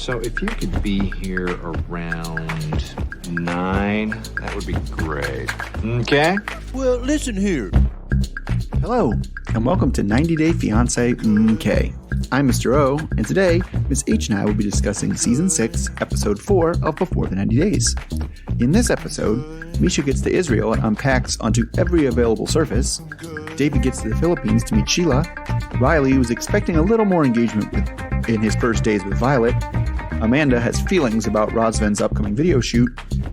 So if you could be here around 9, that would be great. Okay? Well, listen here. Hello, and welcome to 90 Day Fiancé MK. I'm Mr. O, and today, Ms. H and I will be discussing Season 6, Episode 4 of Before the 90 Days. In this episode, Meisha gets to Israel and unpacks onto every available surface. David gets to the Philippines to meet Sheila. Riley was expecting a little more engagement in his first days with Violet. Amanda has feelings about Razvan's upcoming video shoot.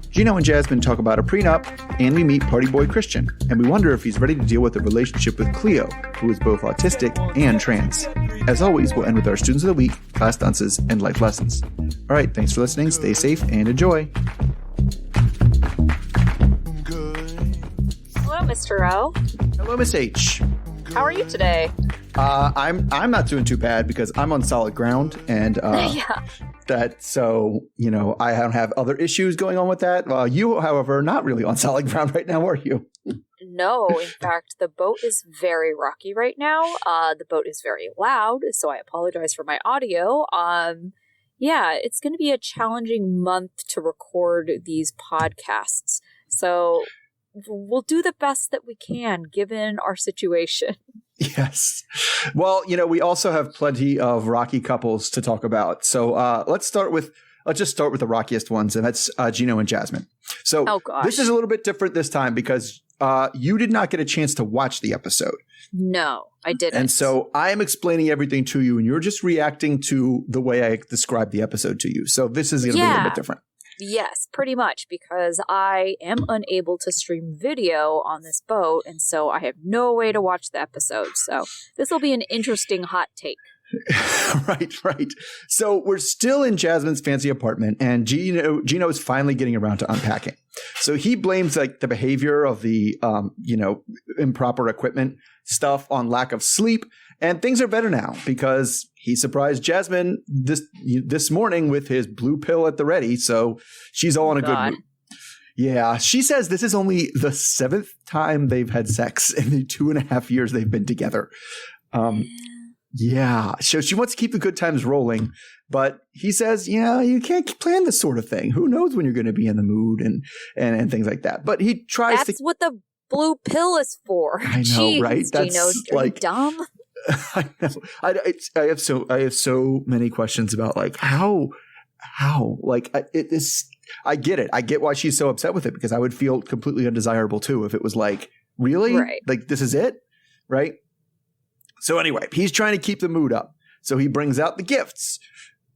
Gino and Jasmine talk about a prenup, and we meet party boy Christian, and we wonder if he's ready to deal with a relationship with Cleo, who is both autistic and trans. As always, we'll end with our Students of the Week, class dances, and life lessons. All right, thanks for listening, stay safe, and enjoy. Hello, Mr. O. Hello, Miss H. How are you today? I'm not doing too bad because I'm on solid ground, and Yeah. I don't have other issues going on with that. You, however, are not really on solid ground right now, are you? No, in fact, the boat is very rocky right now. The boat is very loud, so I apologize for my audio. Yeah, it's going to be a challenging month to record these podcasts. So we'll do the best that we can given our situation. Yes. Well, we also have plenty of rocky couples to talk about. So let's just start with the rockiest ones, and that's Gino and Jasmine. So this is a little bit different this time because you did not get a chance to watch the episode. No, I didn't. And so I am explaining everything to you, and you're just reacting to the way I described the episode to you. So this is going to be a little bit different. Yes, pretty much, because I am unable to stream video on this boat, and so I have no way to watch the episode. So this will be an interesting hot take. Right. So we're still in Jasmine's fancy apartment, and Gino is finally getting around to unpacking. So he blames the behavior of the improper equipment stuff on lack of sleep, and things are better now because he surprised Jasmine this morning with his blue pill at the ready. So she's all in a good mood. Yeah, she says this is only the 7th time they've had sex in the 2.5 years they've been together. Yeah, so she wants to keep the good times rolling, but he says, you can't plan this sort of thing. Who knows when you're going to be in the mood and things like that. But he tries That's what the blue pill is for. I know, Jeez, right? That's Gino, are you dumb? I know. I have so many questions about how I get it. I get why she's so upset with it because I would feel completely undesirable too if it was really? Right. This is it? Right? So anyway, he's trying to keep the mood up. So he brings out the gifts,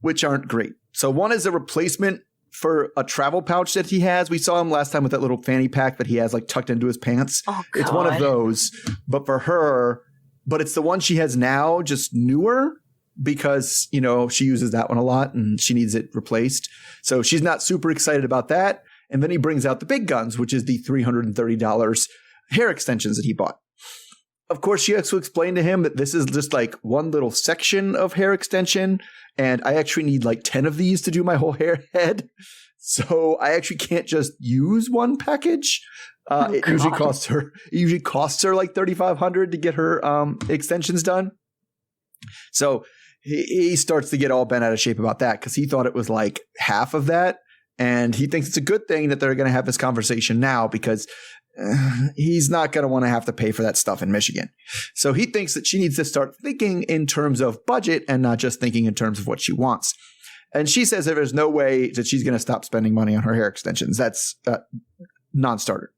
which aren't great. So one is a replacement for a travel pouch that he has. We saw him last time with that little fanny pack that he has tucked into his pants. Oh, God. It's one of those, but for her, but it's the one she has now, just newer because, she uses that one a lot and she needs it replaced. So she's not super excited about that. And then he brings out the big guns, which is the $330 hair extensions that he bought. Of course, she has to explain to him that this is just one little section of hair extension, and I actually need 10 of these to do my whole head. So I actually can't just use one package. It usually costs her $3,500 to get her extensions done. So he starts to get all bent out of shape about that because he thought it was half of that, and he thinks it's a good thing that they're going to have this conversation now because he's not going to want to have to pay for that stuff in Michigan. So he thinks that she needs to start thinking in terms of budget and not just thinking in terms of what she wants. And she says that there's no way that she's going to stop spending money on her hair extensions. That's a non-starter.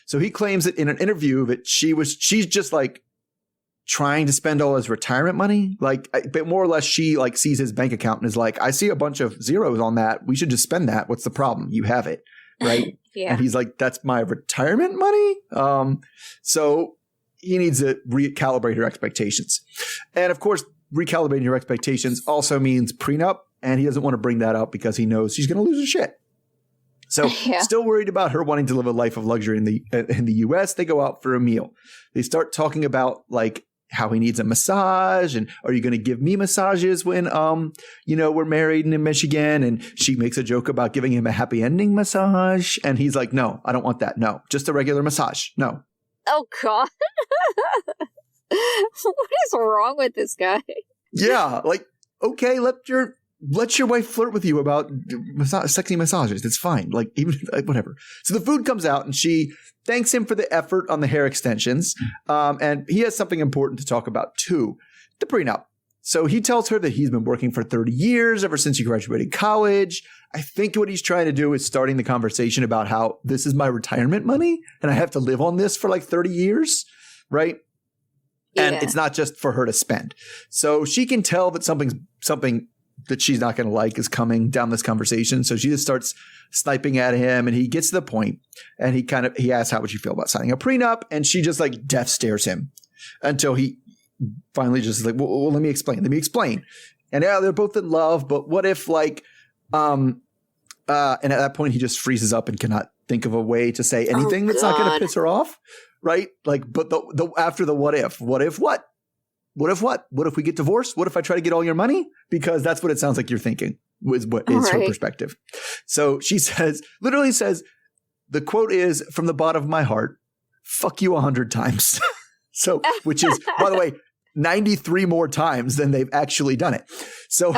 So he claims that in an interview that she's just trying to spend all his retirement money. But more or less she sees his bank account and is I see a bunch of zeros on that. We should just spend that. What's the problem? You have it. Right. Yeah. And he's that's my retirement money. So he needs to recalibrate her expectations. And of course, recalibrating her expectations also means prenup. And he doesn't want to bring that up because he knows she's going to lose her shit. So still worried about her wanting to live a life of luxury in the US. They go out for a meal. They start talking about how he needs a massage and are you going to give me massages when, we're married in Michigan? And she makes a joke about giving him a happy ending massage. And he's like, no, I don't want that. No, just a regular massage. No. Oh, God. What is wrong with this guy? Yeah. Okay, let your let your wife flirt with you about sexy massages. It's fine. Like, even whatever. So the food comes out and she thanks him for the effort on the hair extensions. And he has something important to talk about too, the prenup. So he tells her that he's been working for 30 years, ever since he graduated college. I think what he's trying to do is starting the conversation about how this is my retirement money and I have to live on this for like 30 years, right? Yeah. And it's not just for her to spend. So she can tell that something that she's not going to like is coming down this conversation. So she just starts sniping at him and he gets to the point and he asks, how would you feel about signing a prenup? And she just like death stares him until he finally just like, well, let me explain. And yeah, they're both in love, but what if like, and at that point he just freezes up and cannot think of a way to say anything that's not going to piss her off. Right? Like, but the after the what if what? What if we get divorced? What if I try to get all your money? Because that's what it sounds like you're thinking is what is her perspective. So she literally says, the quote is, from the bottom of my heart, fuck you 100 times. So, which is, by the way, 93 more times than they've actually done it. So,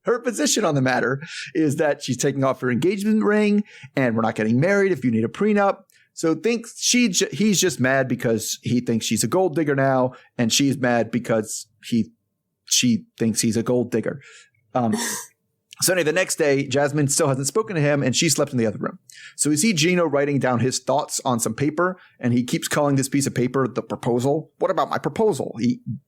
her position on the matter is that she's taking off her engagement ring and we're not getting married if you need a prenup. So he's just mad because he thinks she's a gold digger now, and she's mad because she thinks he's a gold digger. So anyway, the next day, Jasmine still hasn't spoken to him, and she slept in the other room. So we see Gino writing down his thoughts on some paper, and he keeps calling this piece of paper the proposal. What about my proposal?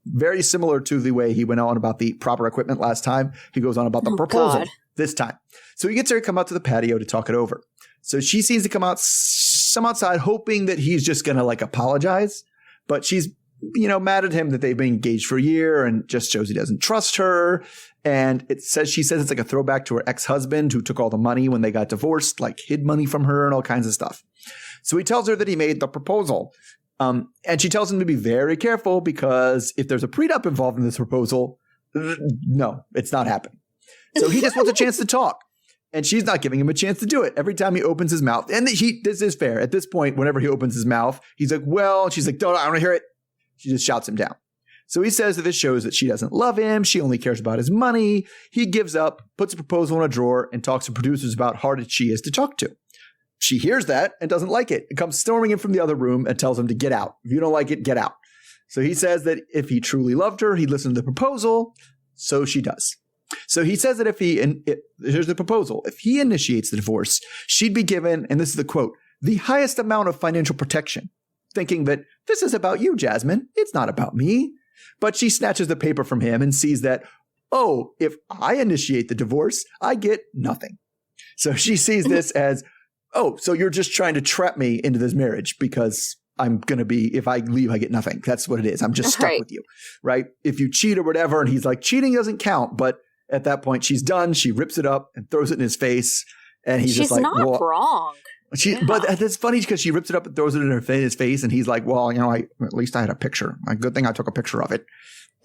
Very similar to the way he went on about the proper equipment last time. He goes on about the proposal this time. So he gets her to come out to the patio to talk it over. So she seems to come outside hoping that he's just going to like apologize, but she's, mad at him that they've been engaged for a year and just shows he doesn't trust her. And she says it's like a throwback to her ex-husband who took all the money when they got divorced, like hid money from her and all kinds of stuff. So he tells her that he made the proposal. And she tells him to be very careful because if there's a prenup involved in this proposal, no, it's not happening. So he just wants a chance to talk. And she's not giving him a chance to do it. Every time he opens his mouth, and this is fair. At this point, whenever he opens his mouth, he's like, well, and she's like, don't, I want to hear it. She just shouts him down. So he says that this shows that she doesn't love him. She only cares about his money. He gives up, puts a proposal in a drawer, and talks to producers about how hard she is to talk to. She hears that and doesn't like it. And comes storming in from the other room and tells him to get out. If you don't like it, get out. So he says that if he truly loved her, he'd listen to the proposal. So she does. So he says that here's the proposal. If he initiates the divorce, she'd be given, and this is the quote, the highest amount of financial protection, thinking that this is about you, Jasmine. It's not about me. But she snatches the paper from him and sees that, oh, if I initiate the divorce, I get nothing. So she sees this as, oh, so you're just trying to trap me into this marriage because I'm going to be, if I leave, I get nothing. That's what it is. I'm just stuck with you, right? If you cheat or whatever, and he's like, cheating doesn't count, but at that point, she's done. She rips it up and throws it in his face. And he's just like, she's not wrong. But it's funny because she rips it up and throws it in his face. And he's like, well, at least I had a picture. A good thing I took a picture of it.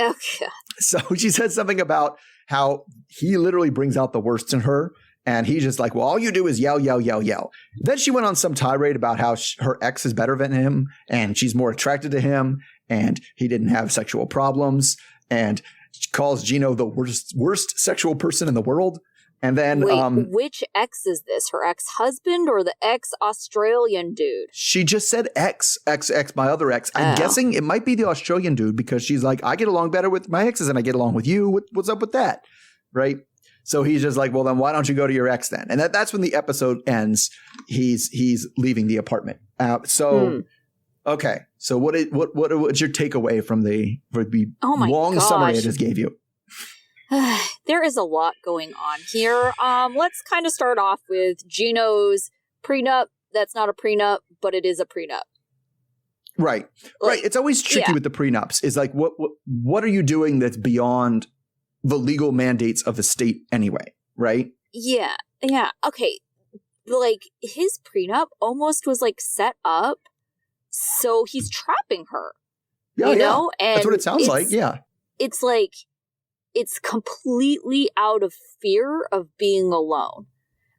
Okay. So she said something about how he literally brings out the worst in her. And he's just like, well, all you do is yell, yell, yell, yell. Then she went on some tirade about how her ex is better than him. And she's more attracted to him. And he didn't have sexual problems. And she calls Gino the worst sexual person in the world. And then wait, which ex is this? Her ex-husband or the ex-Australian dude? She just said ex, my other ex. I'm guessing it might be the Australian dude because she's like, I get along better with my exes than I get along with you. What's up with that? Right? So he's just like, well, then why don't you go to your ex then? And that's when the episode ends. He's leaving the apartment. Okay. So what's your takeaway from the long summary I just gave you? There is a lot going on here. Let's kind of start off with Gino's prenup. That's not a prenup, but it is a prenup. Right. Right. It's always tricky with the prenups. Is like, what are you doing that's beyond the legal mandates of the state anyway? Right. Yeah. Yeah. Okay. Like his prenup almost was like set up. So he's trapping her. Yeah, you know? And that's what it sounds like. Yeah. It's like, it's completely out of fear of being alone.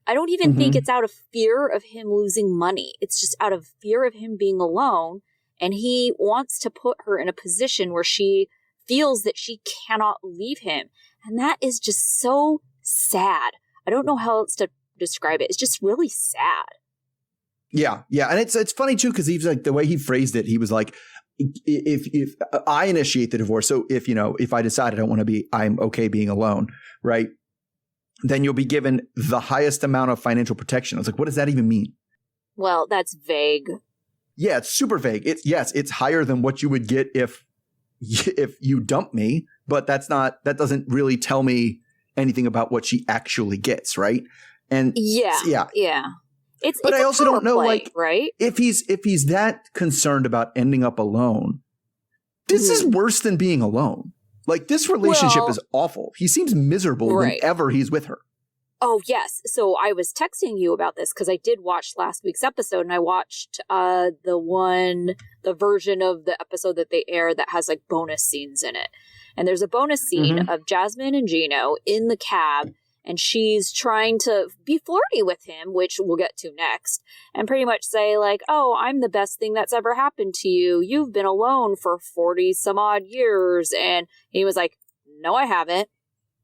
I don't even think it's out of fear of him losing money. It's just out of fear of him being alone. And he wants to put her in a position where she feels that she cannot leave him. And that is just so sad. I don't know how else to describe it. It's just really sad. Yeah. And it's funny too, because he's like, the way he phrased it, he was like, if I initiate the divorce, so if I decide I don't want to be, I'm okay being alone, right? Then you'll be given the highest amount of financial protection. I was like, what does that even mean? Well, that's vague. Yeah, it's super vague. It's higher than what you would get if you dump me, but that doesn't really tell me anything about what she actually gets, right? And yeah. But I also don't know, like, right? If he's that concerned about ending up alone, this is worse than being alone. Like, this relationship is awful. He seems miserable whenever he's with her. Oh, yes. So I was texting you about this because I did watch last week's episode, and I watched the version of the episode that they aired that has like bonus scenes in it. And there's a bonus scene of Jasmine and Gino in the cab, and she's trying to be flirty with him, which we'll get to next, and pretty much say like, oh, I'm the best thing that's ever happened to you. You've been alone for 40 some odd years. And he was like, no, I haven't.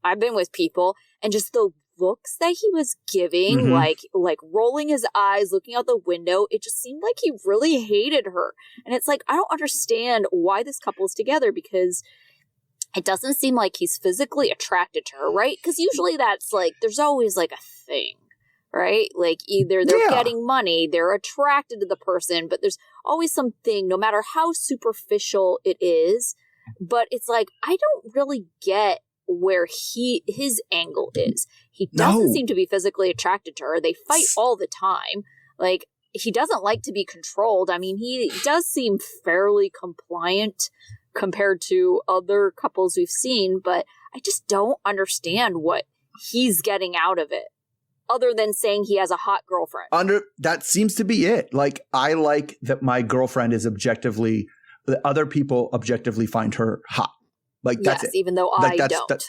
I've been with people. And just the looks that he was giving, like rolling his eyes, looking out the window, it just seemed like he really hated her. And it's like, I don't understand why this couple's together, because it doesn't seem like he's physically attracted to her, right? Because usually that's like, there's always like a thing, right? Like either they're getting money, they're attracted to the person, but there's always something, no matter how superficial it is. But it's like, I don't really get where his angle is. He doesn't seem to be physically attracted to her. They fight all the time. Like, he doesn't like to be controlled. I mean, he does seem fairly compliant compared to other couples we've seen, but I just don't understand what he's getting out of it, other than saying he has a hot girlfriend. That seems to be it. Like, I like that my girlfriend is objectively, the other people objectively find her hot. Like, that's it. Even though I don't.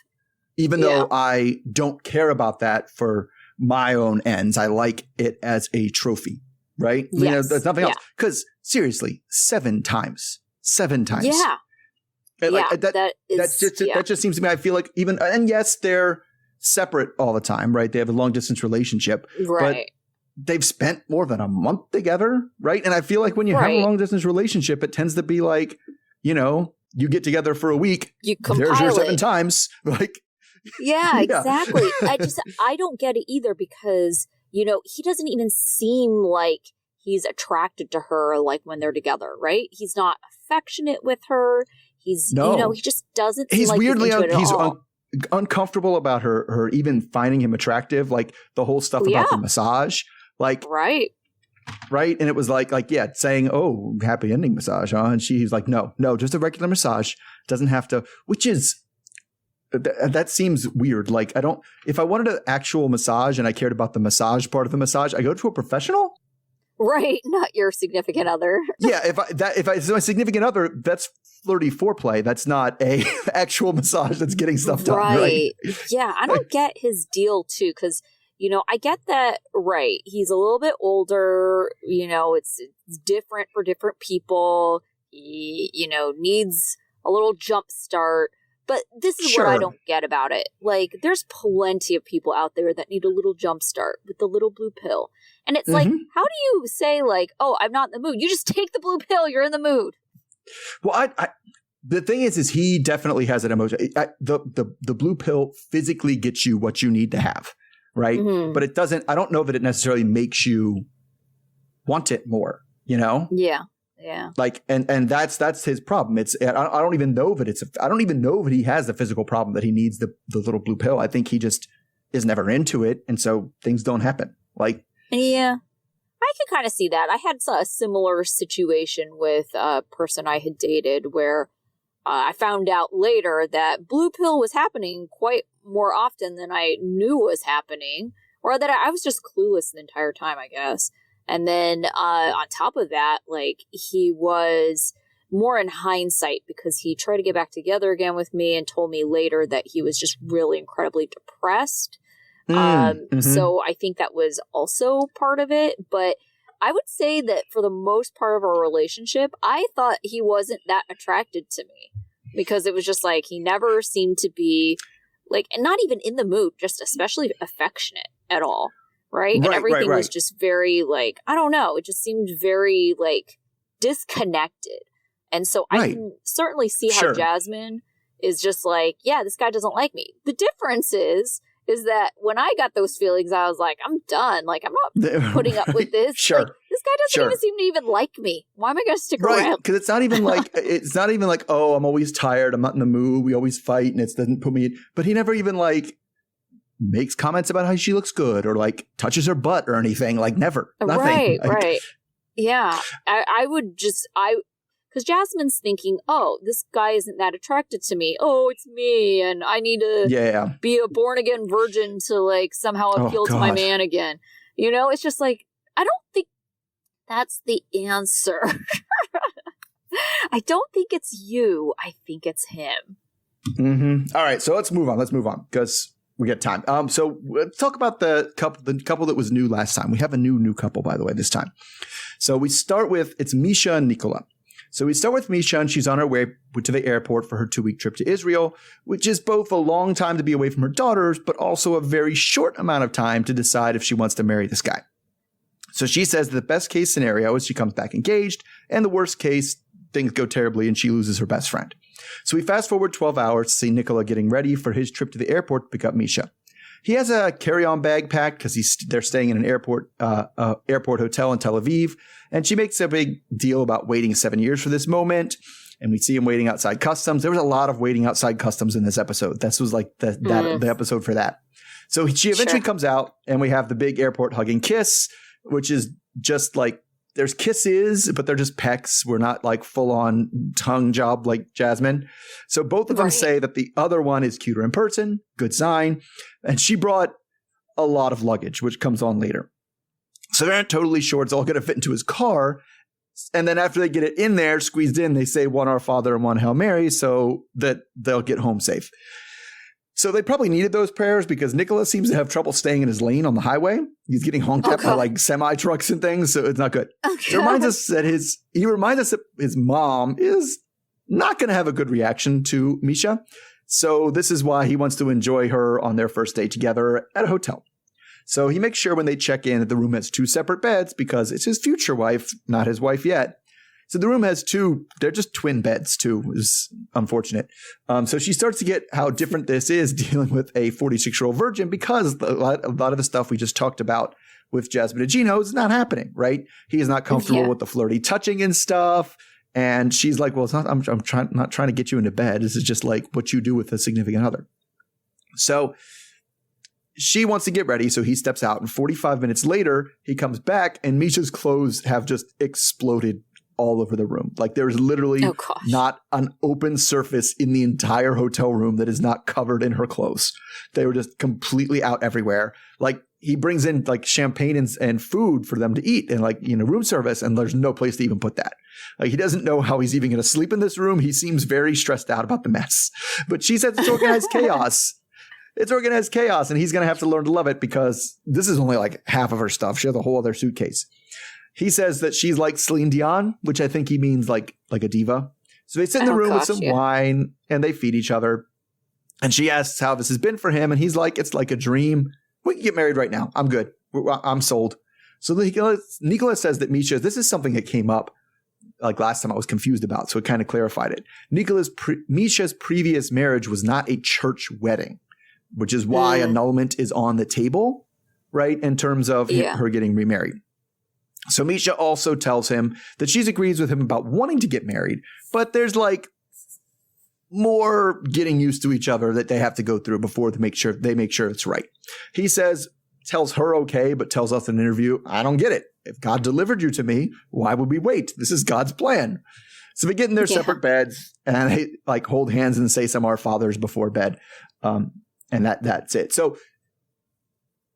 Even though I don't care about that for my own ends, I like it as a trophy, right? Yes. There's nothing else. Because seriously, 7 times. 7 times. Yeah. Like, that just seems to me, I feel like even, and yes, they're separate all the time, right? They have a long distance relationship. Right. But they've spent more than a month together, right? And I feel like when you have a long distance relationship, it tends to be like, you get together for a week. There's your 7 times. Like, yeah, exactly. I don't get it either, because, he doesn't even seem like he's attracted to her like when they're together, right? He's not affectionate with her. He just doesn't seem like weirdly he's into it at all. Uncomfortable about her even finding him attractive, like the whole stuff about the massage. Like, right. And it was like, saying, oh, happy ending massage, huh? And she's like, no, just a regular massage. Doesn't have to, which is, that seems weird. Like, if I wanted an actual massage and I cared about the massage part of the massage, I go to a professional. Right. Not your significant other. Yeah. If it's my significant other, that's flirty foreplay. That's not a actual massage that's getting stuff done. Right. Yeah. I don't get his deal too. Cause I get that, right. He's a little bit older, it's different for different people. He, needs a little jump start. But this is what I don't get about it. Like, there's plenty of people out there that need a little jump start with the little blue pill. And it's like, how do you say, like, oh, I'm not in the mood? You just take the blue pill. You're in the mood. Well, the thing is he definitely has an emotion. The blue pill physically gets you what you need to have. Right. But it doesn't, I don't know that it necessarily makes you want it more, Yeah. Yeah. Like, and that's his problem. I don't even know that I don't even know that he has the physical problem that he needs the little blue pill. I think he just is never into it. And so things don't happen. Like, yeah, I can kind of see that. I had a similar situation with a person I had dated where I found out later that blue pill was happening quite more often than I knew was happening, or that I was just clueless the entire time, I guess. And then on top of that, like, he was more in hindsight because he tried to get back together again with me and told me later that he was just really incredibly depressed. So I think that was also part of it. But I would say that for the most part of our relationship, I thought he wasn't that attracted to me because it was just like he never seemed to be like, and not even in the mood, just especially affectionate at all. Right. And everything was just very like, I don't know. It just seemed very like disconnected. And so I can certainly see how Jasmine is just like, yeah, this guy doesn't like me. The difference is that when I got those feelings, I was like, I'm done. Like, I'm not putting up with this. Like, this guy doesn't even seem to even like me. Why am I going to stick around? Because it's not even like, oh, I'm always tired. I'm not in the mood. We always fight and it doesn't put me in. But he never even like makes comments about how she looks good or like touches her butt or anything. Like never. Nothing. Right. Yeah. Because Jasmine's thinking, oh, this guy isn't that attracted to me. Oh, it's me. And I need to be a born again virgin to like somehow appeal to my man again. You know, it's just like, I don't think that's the answer. I don't think it's you. I think it's him. Mm-hmm. All right. So let's move on because we get time. So let's talk about the couple that was new last time. We have a new couple, by the way, this time. So we start with, it's Meisha and Nicola. So we start with Meisha, and she's on her way to the airport for her 2-week trip to Israel, which is both a long time to be away from her daughters, but also a very short amount of time to decide if she wants to marry this guy. So she says the best case scenario is she comes back engaged, and the worst case, things go terribly and she loses her best friend. So we fast forward 12 hours to see Nicola getting ready for his trip to the airport to pick up Meisha. He has a carry-on bag packed because they're staying in an airport hotel in Tel Aviv. And she makes a big deal about waiting 7 years for this moment. And we see him waiting outside customs. There was a lot of waiting outside customs in this episode. This was like the episode for that. So she eventually comes out and we have the big airport hugging kiss, which is just like, there's kisses, but they're just pecks. We're not like full on tongue job like Jasmine. So both of them say that the other one is cuter in person. Good sign. And she brought a lot of luggage, which comes on later. So they're not totally sure it's all going to fit into his car. And then after they get it in there, squeezed in, they say one Our Father and one Hail Mary so that they'll get home safe. So they probably needed those prayers because Nicholas seems to have trouble staying in his lane on the highway. He's getting honked at by like semi trucks and things, so it's not good. So it reminds us that his mom is not going to have a good reaction to Meisha. So this is why he wants to enjoy her on their first day together at a hotel. So he makes sure when they check in that the room has 2 separate beds because it's his future wife, not his wife yet. So the room has 2, they're just twin beds too, is unfortunate. So she starts to get how different this is dealing with a 46-year-old virgin because a lot of the stuff we just talked about with Jasmine and Gino is not happening, right? He is not comfortable with the flirty touching and stuff. And she's like, well, it's not, I'm not trying to get you into bed. This is just like what you do with a significant other. So she wants to get ready, so he steps out. And 45 minutes later, he comes back, and Misha's clothes have just exploded all over the room. Like there's literally not an open surface in the entire hotel room that is not covered in her clothes. They were just completely out everywhere. Like he brings in like champagne and food for them to eat and like, you know, room service, and there's no place to even put that. Like he doesn't know how he's even going to sleep in this room. He seems very stressed out about the mess. But she says it's organized chaos. It's organized chaos, and he's going to have to learn to love it because this is only like half of her stuff. She has a whole other suitcase. He says that she's like Celine Dion, which I think he means like a diva. So they sit in the room with some wine, and they feed each other. And she asks how this has been for him, and he's like, it's like a dream. We can get married right now. I'm good. I'm sold. So Nicola says that this is something that came up like last time I was confused about, so it kind of clarified it. Misha's previous marriage was not a church wedding, which is why annulment is on the table, right, in terms of her getting remarried. So Meisha also tells him that she agrees with him about wanting to get married, but there's like more getting used to each other that they have to go through before they make sure it's right. He tells her okay, but tells us in an interview, I don't get it. If God delivered you to me, why would we wait? This is God's plan. So they get in their separate beds and they like hold hands and say some Our Fathers before bed. And that's it. So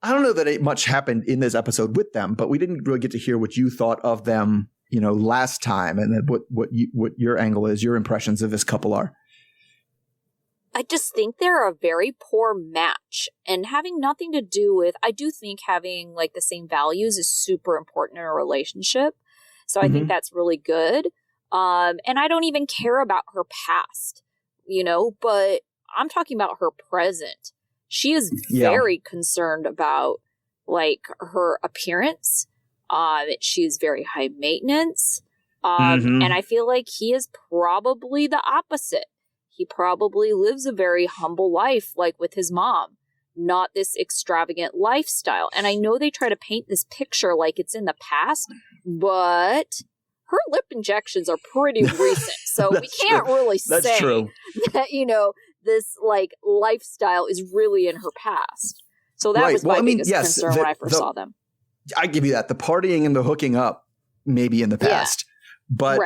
I don't know that much happened in this episode with them, but we didn't really get to hear what you thought of them, you know, last time, and then what your angle is, your impressions of this couple are. I just think they're a very poor match, and having nothing to do with, I do think having like the same values is super important in a relationship. So I think that's really good. And I don't even care about her past, you know, but I'm talking about her present. She is very concerned about like her appearance. She's very high maintenance. And I feel like he is probably the opposite. He probably lives a very humble life, like with his mom, not this extravagant lifestyle. And I know they try to paint this picture like it's in the past, but her lip injections are pretty recent. So we can't really say that, you know, this like lifestyle is really in her past. So that was my biggest concern when I first saw them. I give you that. The partying and the hooking up maybe in the past, but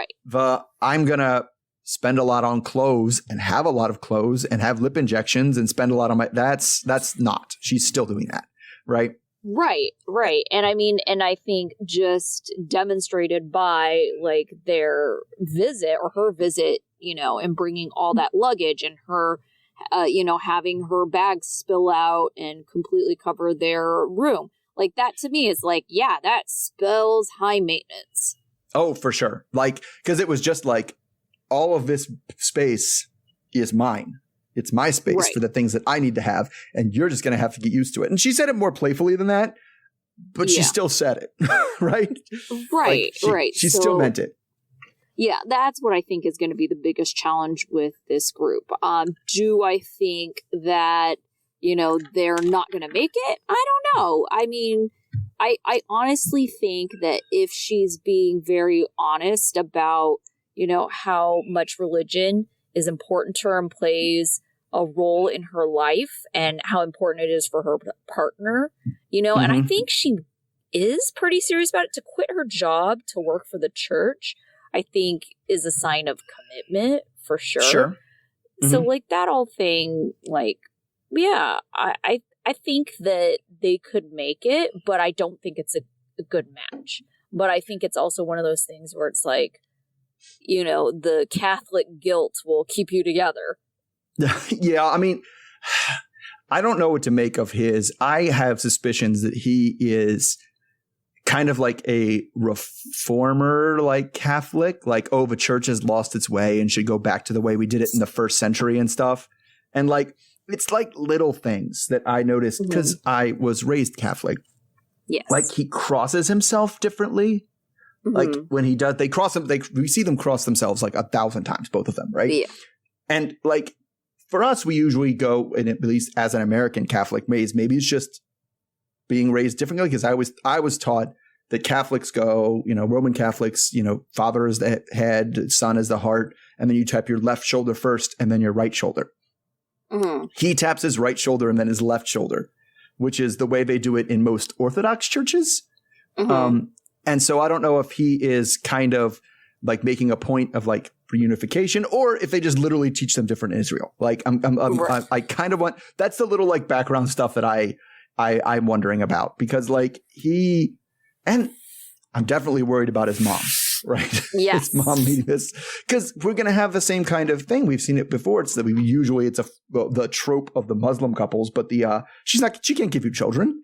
I'm going to spend a lot on clothes and have a lot of clothes and have lip injections and spend a lot on my, that's not, she's still doing that. Right. Right. And I mean, and I think just demonstrated by like their visit or her visit, you know, and bringing all that luggage and her, you know, having her bags spill out and completely cover their room. Like that to me is like, yeah, that spells high maintenance. Oh, for sure. Like, because it was just like all of this space is mine. It's my space for the things that I need to have. And you're just going to have to get used to it. And she said it more playfully than that, but she still said it. Right. Like she still meant it. Yeah, that's what I think is going to be the biggest challenge with this group. Do I think that, you know, they're not going to make it? I don't know. I mean, I honestly think that if she's being very honest about, you know, how much religion is important to her and plays a role in her life and how important it is for her partner, you know, and I think she is pretty serious about it. To quit her job to work for the church, I think is a sign of commitment for sure. So like that whole thing, like, yeah, I think that they could make it, but I don't think it's a good match. But I think it's also one of those things where it's like, you know, the Catholic guilt will keep you together. Yeah, I mean, I don't know what to make of his. I have suspicions that he is kind of like a reformer, like Catholic, like, oh, the church has lost its way and should go back to the way we did it in the first century and stuff. And like, it's like little things that I noticed because I was raised Catholic. Yes. Like he crosses himself differently. Like when he does, they cross him. We see them cross themselves like 1,000 times, both of them, right? Yeah. And like for us, we usually go, and at least as an American Catholic raised, maybe it's just being raised differently. Because I was taught that Catholics go, you know, Roman Catholics, you know, father is the head, son is the heart, and then you tap your left shoulder first, and then your right shoulder. He taps his right shoulder and then his left shoulder, which is the way they do it in most Orthodox churches. And so I don't know if he is kind of like making a point of like reunification or if they just literally teach them different in Israel. Like I kind of want, that's the little like background stuff that I'm wondering about because like and I'm definitely worried about his mom, right? Yes. His mom needing this because we're going to have the same kind of thing. We've seen it before. It's that it's the trope of the Muslim couples, but she can't give you children.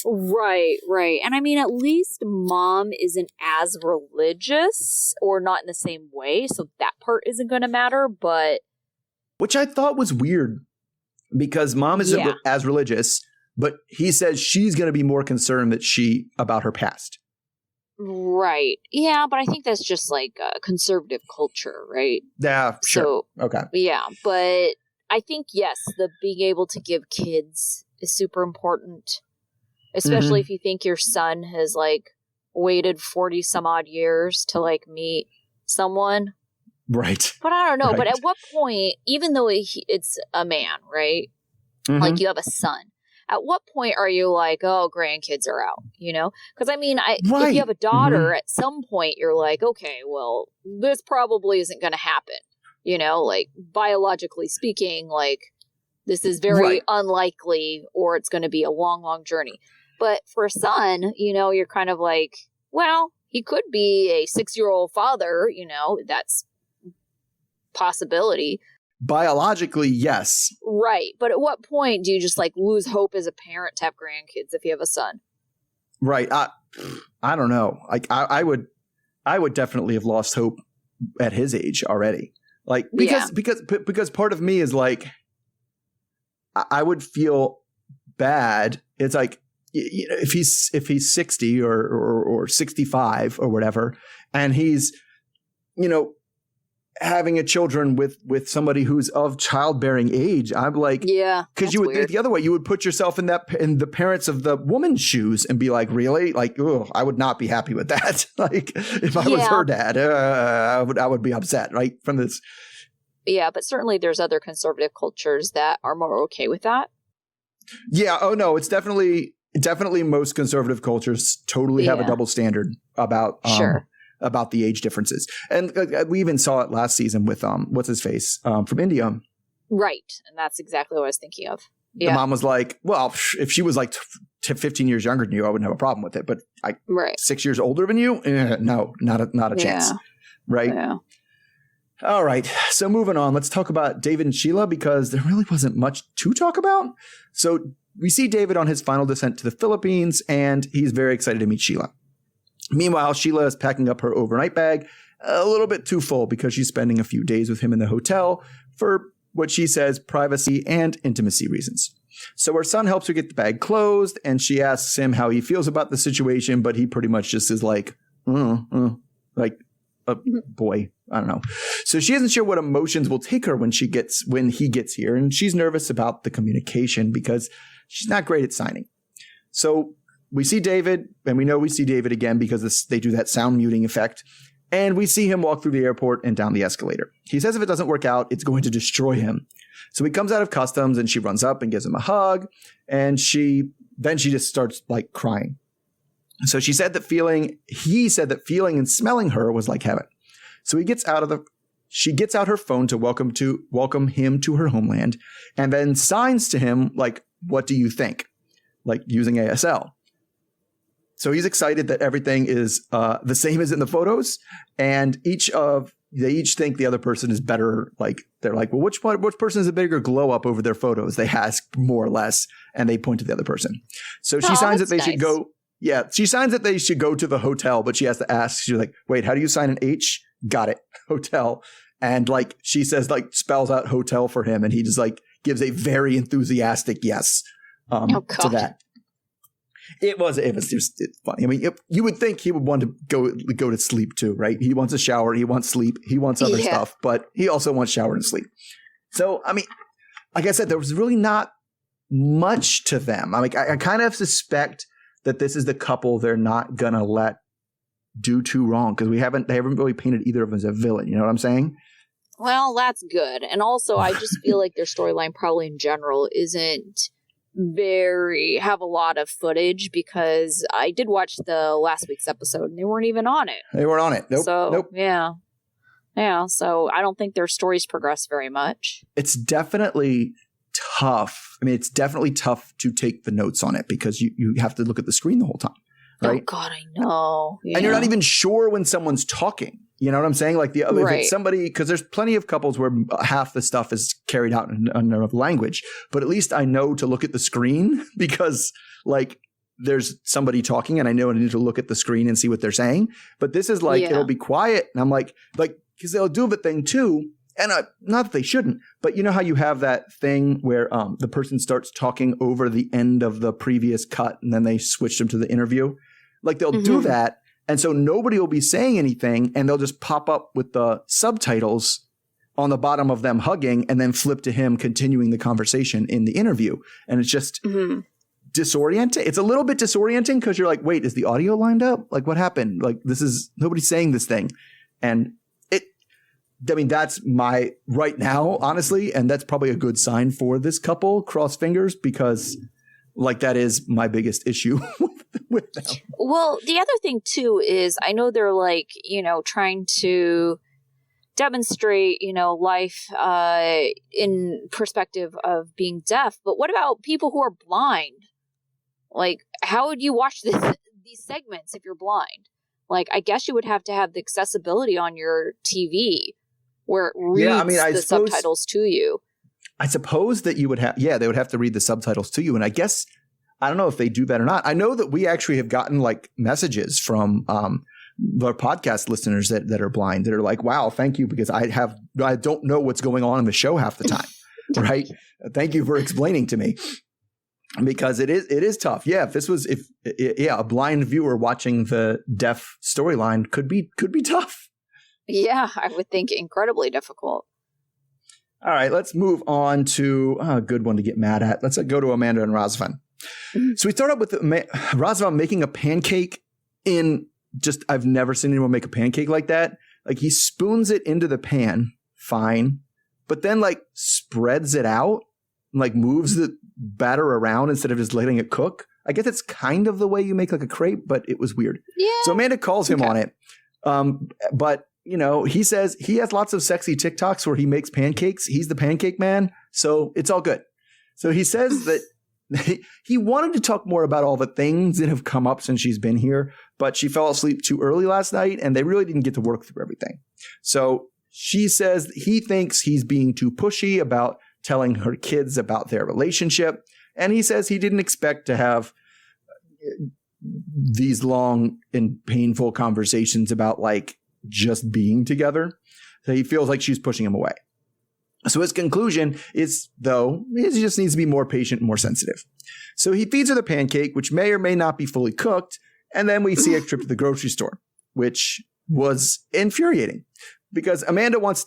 Right. And I mean, at least mom isn't as religious or not in the same way. So that part isn't going to matter, but. Which I thought was weird because mom isn't as religious, but he says she's going to be more concerned about her past. Right. Yeah. But I think that's just like a conservative culture, right? Yeah. Sure. So, okay. Yeah. But I think, yes, the being able to give kids is super important. Especially if you think your son has like waited 40 some odd years to like meet someone. Right. But I don't know. Right. But at what point, even though it's a man, right? Like you have a son. At what point are you like, oh, grandkids are out, you know? Because I mean, if you have a daughter, at some point you're like, okay, well, this probably isn't going to happen. You know, like biologically speaking, like this is very unlikely or it's going to be a long, long journey. But for a son, you know, you're kind of like, well, he could be a 6-year-old father, you know, that's possibility. Biologically, yes. Right. But at what point do you just like lose hope as a parent to have grandkids if you have a son? Right. I don't know. Like I would definitely have lost hope at his age already. Like, because part of me is like, I would feel bad. It's like, if he's 60 or 65 or whatever, and he's, having a children with somebody who's of childbearing age, I'm like, because you would think the other way, you would put yourself in the parents of the woman's shoes and be like, really? Like, oh, I would not be happy with that. Like, if I was her dad, I would be upset, right? From this. Yeah, but certainly there's other conservative cultures that are more okay with that. Yeah. Oh no, it's definitely most conservative cultures totally have a double standard about about the age differences. And we even saw it last season with what's his face from India. Right. And that's exactly what I was thinking of. The mom was like, well, if she was like 15 years younger than you, I wouldn't have a problem with it. But 6 years older than you? No, not a chance. Right? Yeah. All right. So moving on, let's talk about David and Sheila, because there really wasn't much to talk about. So we see David on his final descent to the Philippines, and he's very excited to meet Sheila. Meanwhile, Sheila is packing up her overnight bag a little bit too full because she's spending a few days with him in the hotel for what she says privacy and intimacy reasons. So her son helps her get the bag closed, and she asks him how he feels about the situation, but he pretty much just is like, like a boy. I don't know. So she isn't sure what emotions will take her when he gets here, and she's nervous about the communication because she's not great at signing. So we see David, and we know we see David again because they do that sound muting effect. And we see him walk through the airport and down the escalator. He says if it doesn't work out, it's going to destroy him. So he comes out of customs, and she runs up and gives him a hug. And she just starts like crying. So he said that feeling and smelling her was like heaven. So she gets out her phone to welcome him to her homeland, and then signs to him like, what do you think? Like using ASL. So he's excited that everything is the same as in the photos, and they each think the other person is better. Like they're like, well, which person is a bigger glow up over their photos? They ask more or less, and they point to the other person. So she signs that they should go. Yeah, she signs that they should go to the hotel, but she has to ask. She's like, wait, how do you sign an H? Got it, hotel. And like she says, like spells out hotel for him, and he just like gives a very enthusiastic yes to that. It was just funny. I mean, you would think he would want to go to sleep too, right? He wants a shower, he wants sleep, he wants other stuff, but he also wants shower and sleep. So, I mean, like I said, there was really not much to them. I mean, I kind of suspect that this is the couple they're not gonna let do too wrong because they haven't really painted either of them as a villain. You know what I'm saying? Well, that's good. And also, I just feel like their storyline probably in general isn't have a lot of footage, because I did watch the last week's episode and they weren't even on it. They weren't on it. Nope. So, nope. Yeah. So I don't think their stories progress very much. It's definitely tough. I mean, it's definitely tough to take the notes on it because you have to look at the screen the whole time. Right? Oh God, I know. Yeah. And you're not even sure when someone's talking. You know what I'm saying? Like if it's somebody, because there's plenty of couples where half the stuff is carried out in another language, but at least I know to look at the screen because like there's somebody talking and I know I need to look at the screen and see what they're saying. But this is like, it'll be quiet. And I'm like, because they'll do the thing too. And not that they shouldn't, but you know how you have that thing where the person starts talking over the end of the previous cut and then they switch them to the interview? Like they'll do that. And so nobody will be saying anything, and they'll just pop up with the subtitles on the bottom of them hugging and then flip to him continuing the conversation in the interview. And it's just disorienting. It's a little bit disorienting because you're like, wait, is the audio lined up? Like what happened? Like nobody's saying this thing. And that's my right now, honestly. And that's probably a good sign for this couple, cross fingers, because like that is my biggest issue with them. Well, the other thing too is I know they're like, trying to demonstrate, life in perspective of being deaf. But what about people who are blind? Like, how would you watch these segments if you're blind? Like, I guess you would have to have the accessibility on your TV where it reads the subtitles to you. I suppose that you would have, they would have to read the subtitles to you. And I guess, I don't know if they do that or not. I know that we actually have gotten like messages from our podcast listeners that are blind that are like, wow, thank you, because I don't know what's going on in the show half the time. Right. Thank you for explaining to me, because it is tough. Yeah. A blind viewer watching the deaf storyline could be tough. Yeah, I would think incredibly difficult. All right, let's move on to a good one to get mad at. Let's go to Amanda and Razvan. So we start up with Razvan making a pancake I've never seen anyone make a pancake like that. Like, he spoons it into the pan, fine, but then like spreads it out, like moves the batter around instead of just letting it cook. I guess it's kind of the way you make like a crepe, but it was weird. Yeah. So Amanda calls him on it. But you know, he says he has lots of sexy TikToks where he makes pancakes. He's the pancake man. So it's all good. So he says that he wanted to talk more about all the things that have come up since she's been here, but she fell asleep too early last night and they really didn't get to work through everything. So she says he thinks he's being too pushy about telling her kids about their relationship. And he says he didn't expect to have these long and painful conversations about like just being together. So he feels like she's pushing him away. So his conclusion is, though, he just needs to be more patient and more sensitive. So he feeds her the pancake, which may or may not be fully cooked. And then we see a trip to the grocery store, which was infuriating because Amanda wants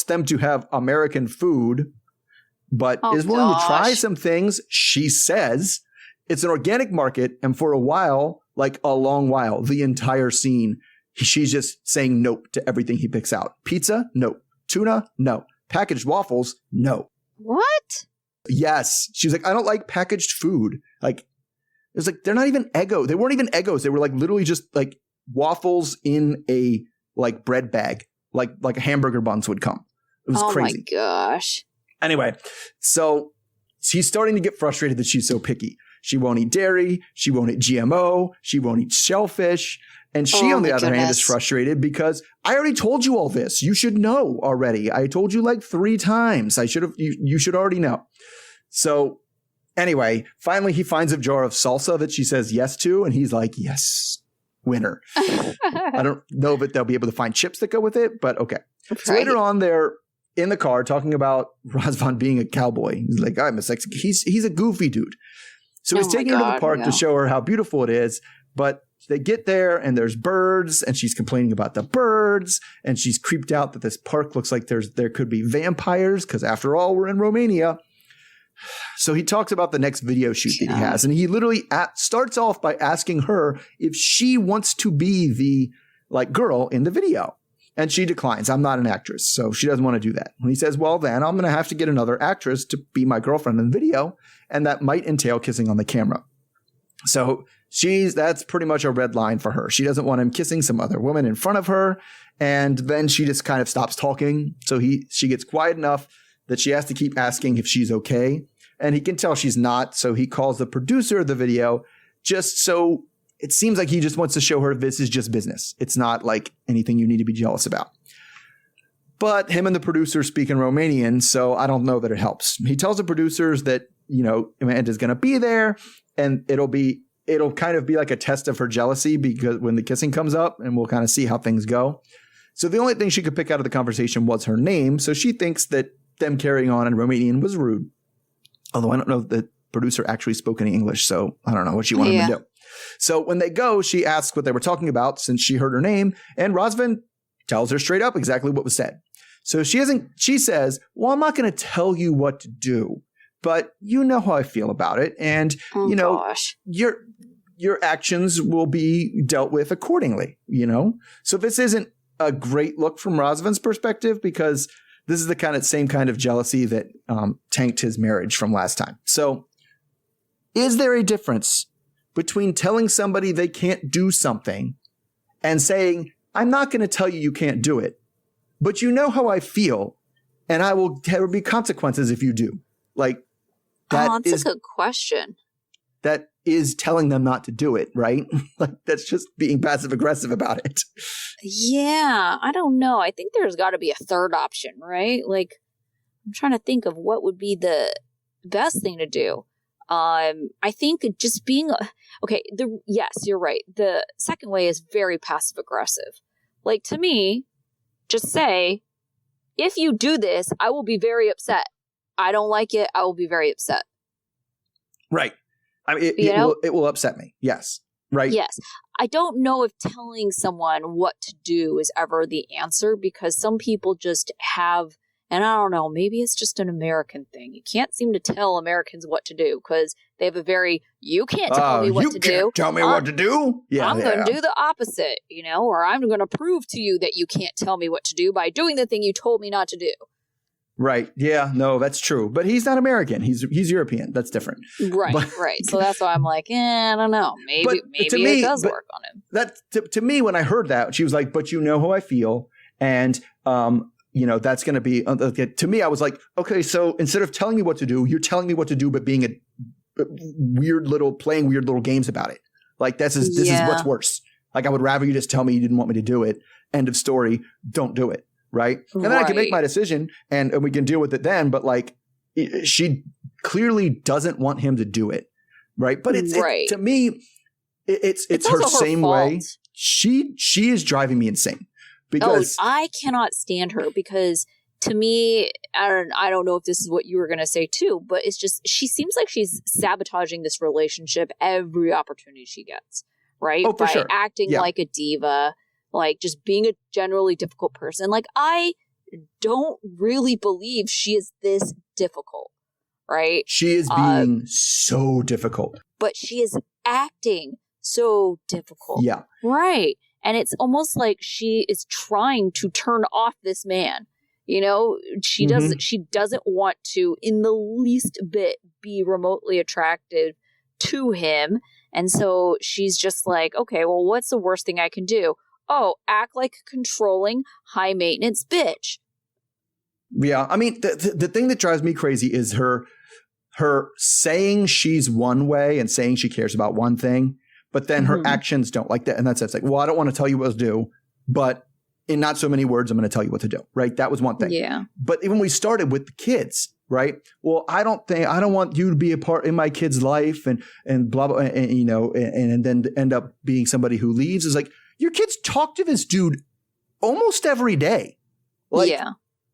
them to have American food, but is willing to try some things. She says it's an organic market. And for a while, like a long while, the entire scene, she's just saying nope to everything he picks out. Pizza? No. Tuna? No. Packaged waffles? No. What? Yes. She's like, I don't like packaged food. Like, it was like, they're not even Eggo. They weren't even Eggos. They were like literally just like waffles in a like bread bag, like hamburger buns would come. It was crazy. Oh my gosh. Anyway, so she's starting to get frustrated that she's so picky. She won't eat dairy. She won't eat GMO. She won't eat shellfish. And she, on the other hand, is frustrated because I already told you all this. You should know already. I told you like 3 times. You should already know. So anyway, finally he finds a jar of salsa that she says yes to. And he's like, yes, winner. I don't know that they'll be able to find chips that go with it, but okay. Right. So later on, they're in the car talking about Razvan being a cowboy. He's like, I'm a sexy. He's a goofy dude. So he's taking her to the park to show her how beautiful it is. But they get there and there's birds and she's complaining about the birds and she's creeped out that this park looks like there could be vampires because after all, we're in Romania. So he talks about the next video shoot that he has and he literally starts off by asking her if she wants to be the like girl in the video. And she declines. I'm not an actress. So she doesn't want to do that. And he says, well, then I'm going to have to get another actress to be my girlfriend in the video. And that might entail kissing on the camera. So that's pretty much a red line for her. She doesn't want him kissing some other woman in front of her. And then she just kind of stops talking. So she gets quiet enough that she has to keep asking if she's okay. And he can tell she's not. So he calls the producer of the video just so it seems like he just wants to show her this is just business. It's not like anything you need to be jealous about. But him and the producer speak in Romanian, so I don't know that it helps. He tells the producers that, you know, Amanda's going to be there and it'll kind of be like a test of her jealousy because when the kissing comes up and we'll kind of see how things go. So the only thing she could pick out of the conversation was her name. So she thinks that them carrying on in Romanian was rude. Although I don't know if the producer actually spoke any English, so I don't know what she wanted him to do. So when they go, she asks what they were talking about since she heard her name, and Razvan tells her straight up exactly what was said. So she says, well, I'm not going to tell you what to do, but you know how I feel about it. And, your actions will be dealt with accordingly, you know? So this isn't a great look from Razvan's perspective because this is the same kind of jealousy that tanked his marriage from last time. So is there a difference between telling somebody they can't do something and saying, I'm not going to tell you can't do it, but you know how I feel and there will be consequences if you do? Like, that's a good question. That is telling them not to do it, right? Like, that's just being passive aggressive about it. Yeah, I don't know. I think there's got to be a third option, right? Like, I'm trying to think of what would be the best thing to do. I think just being yes, you're right. The second way is very passive aggressive. Like, to me, just say, if you do this, I will be very upset. I don't like it. I will be very upset. Right. I mean, it will upset me. Yes. Right. Yes. I don't know if telling someone what to do is ever the answer, because some people just have, and I don't know, maybe it's just an American thing. You can't seem to tell Americans what to do because they have a very, you can't tell me what to do. You can't tell me what to do? Yeah, I'm going to do the opposite, or I'm going to prove to you that you can't tell me what to do by doing the thing you told me not to do. Right. Yeah, no, that's true. But he's not American. He's European. That's different. Right, right. So that's why I'm like, I don't know. Maybe it does work on him. That to me, when I heard that, she was like, but you know how I feel. And, that's going to be, to me, I was like, okay, so instead of telling me what to do, you're telling me what to do, but being playing weird little games about it. Like, this is what's worse. Like, I would rather you just tell me you didn't want me to do it. End of story. Don't do it. Right. And then I can make my decision and we can deal with it then. But like, she clearly doesn't want him to do it. Right. But to me, it's her same way. She is driving me insane because I cannot stand her, because to me, I don't know if this is what you were going to say too, but it's just, she seems like she's sabotaging this relationship every opportunity she gets. Right. Oh, for sure. Acting like a diva. Like, just being a generally difficult person. Like, I don't really believe she is this difficult, right? She is being so difficult. But she is acting so difficult. Yeah. Right. And it's almost like she is trying to turn off this man. She doesn't want to, in the least bit, be remotely attractive to him. And so she's just like, okay, well, what's the worst thing I can do? Oh, act like a controlling, high-maintenance bitch. Yeah, I mean, the thing that drives me crazy is her saying she's one way and saying she cares about one thing, but then her actions don't like that. And that's like, well, I don't want to tell you what to do, but in not so many words, I'm going to tell you what to do. Right? That was one thing. Yeah. But even we started with the kids, right? Well, I don't want you to be a part in my kid's life and blah blah, and then end up being somebody who leaves. Is like, your kids talk to this dude almost every day. Like,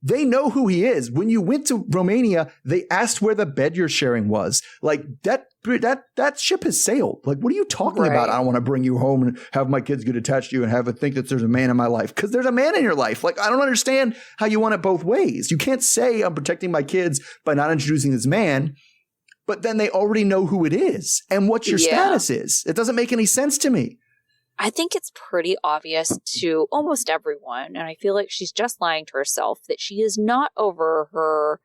they know who he is. When you went to Romania, they asked where the bed you're sharing was. Like, that ship has sailed. Like, what are you talking about? I don't want to bring you home and have my kids get attached to you and have it think that there's a man in my life. Because there's a man in your life. Like, I don't understand how you want it both ways. You can't say I'm protecting my kids by not introducing this man, but then they already know who it is and what your status is. It doesn't make any sense to me. I think it's pretty obvious to almost everyone, and I feel like she's just lying to herself, that she is not over her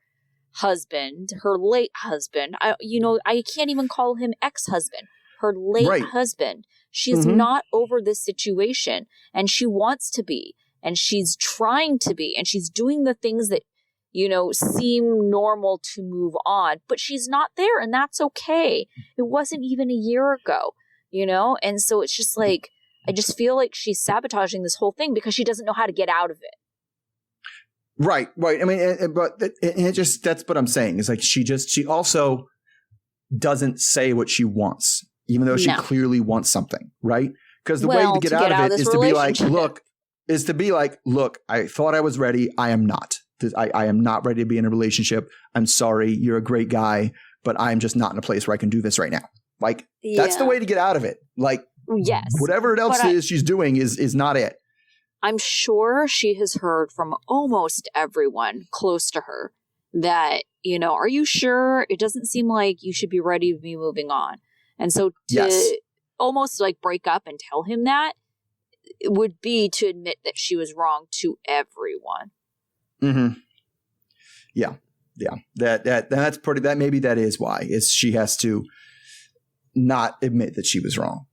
husband, her late husband. I can't even call him ex-husband. Her late husband. She's not over this situation, and she wants to be, and she's trying to be, and she's doing the things that, seem normal to move on, but she's not there, and that's okay. It wasn't even a year ago, and so it's just like, I just feel like she's sabotaging this whole thing because she doesn't know how to get out of it. Right. I mean, that's what I'm saying. It's like she also doesn't say what she wants, even though she clearly wants something, right? Because the way to get out of it is to be like, look, I thought I was ready. I am not. I am not ready to be in a relationship. I'm sorry. You're a great guy, but I'm just not in a place where I can do this right now. Like, that's the way to get out of it. Like, yes, whatever else it is she's doing is not it. I'm sure she has heard from almost everyone close to her that, are you sure? It doesn't seem like you should be ready to be moving on. And so to almost like break up and tell him that, it would be to admit that she was wrong to everyone. Mm-hmm. Yeah. Yeah. That's pretty, that maybe that is why is she has to not admit that she was wrong.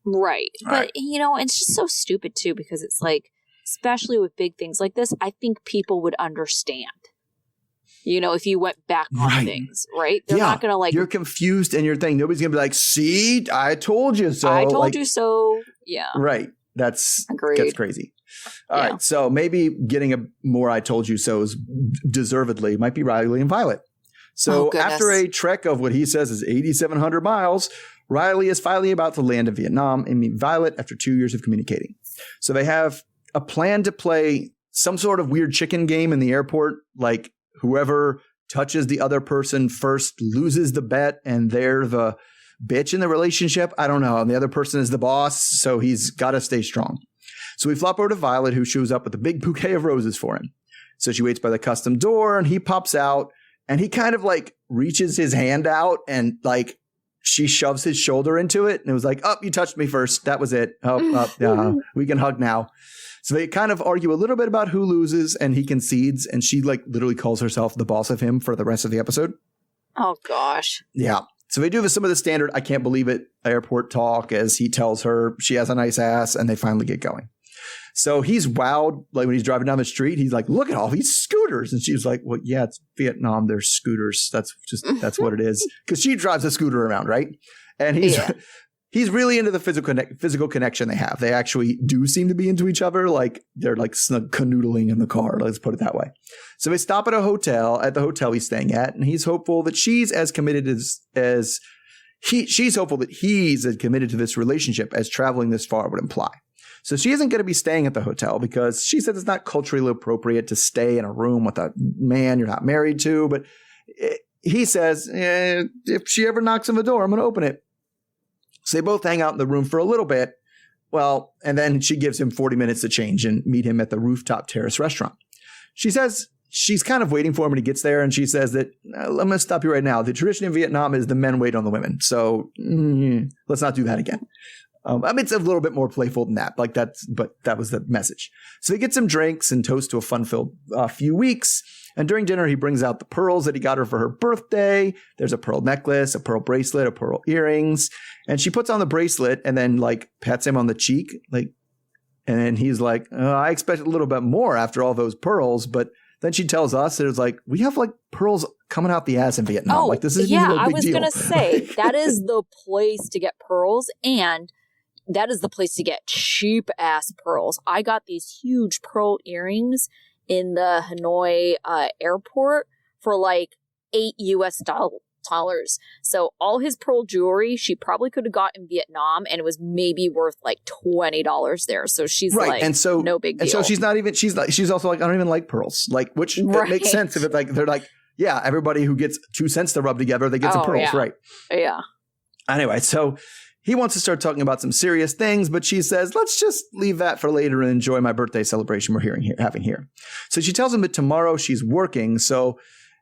Right. But, it's just so stupid, too, because it's like, especially with big things like this, I think people would understand, if you went back on things, right? They're not going to like. You're confused and you're thinking nobody's going to be like, see, I told you so. I told you so. Yeah. Right. That's crazy. All right. So maybe getting a more I told you so's deservedly might be Riley and Violet. So goodness. after a trek of what he says is 8,700 miles, Riley is finally about to land in Vietnam and meet Violet after 2 years of communicating. So they have a plan to play some sort of weird chicken game in the airport, like whoever touches the other person first loses the bet and they're the bitch in the relationship. I don't know. And the other person is the boss, so he's got to stay strong. So we flop over to Violet, who shows up with a big bouquet of roses for him. So she waits by the custom door and he pops out and he kind of like reaches his hand out and like she shoves his shoulder into it. And it was like, oh, you touched me first. That was it. We can hug now. So they kind of argue a little bit about who loses and he concedes. And she like literally calls herself the boss of him for the rest of the episode. Oh, gosh. Yeah. So they do some of the standard, I can't believe it, airport talk as he tells her she has a nice ass and they finally get going. So he's wowed, like when he's driving down the street, he's like, look at all these scooters. And she was like, well, yeah, it's Vietnam. There's scooters. That's what it is. Because she drives a scooter around, right? And he's really into the physical connection they have. They actually do seem to be into each other. Like they're like snug canoodling in the car. Let's put it that way. So they stop at the hotel he's staying at. And he's hopeful that she's as committed she's hopeful that he's as committed to this relationship as traveling this far would imply. So she isn't going to be staying at the hotel because she said it's not culturally appropriate to stay in a room with a man you're not married to. But he says, if she ever knocks on the door, I'm going to open it. So they both hang out in the room for a little bit. Well, and then she gives him 40 minutes to change and meet him at the rooftop terrace restaurant. She says she's kind of waiting for him when he gets there. And she says that, I'm going to stop you right now. The tradition in Vietnam is the men wait on the women. So let's not do that again. It's a little bit more playful than that. But that was the message. So he gets some drinks and toast to a fun-filled few weeks. And during dinner, he brings out the pearls that he got her for her birthday. There's a pearl necklace, a pearl bracelet, a pearl earrings. And she puts on the bracelet and then like pats him on the cheek. And then he's like, I expected a little bit more after all those pearls. But then she tells us that it's like, we have like pearls coming out the ass in Vietnam. Oh, like this is yeah, a big I was deal. going to say that is the place to get pearls. And that is the place to get cheap ass pearls. I got these huge pearl earrings in the Hanoi airport for like $8. So all his pearl jewelry, she probably could have got in Vietnam and it was maybe worth like $20 there. So she's right. like, and so, no big deal. And so she's also like, I don't even like pearls. Like, which that makes sense if it's like, they're like, yeah, everybody who gets 2 cents to rub together, they get some pearls. Yeah. Right. Yeah. Anyway, so he wants to start talking about some serious things, but she says, let's just leave that for later and enjoy my birthday celebration we're having here. So she tells him that tomorrow she's working, so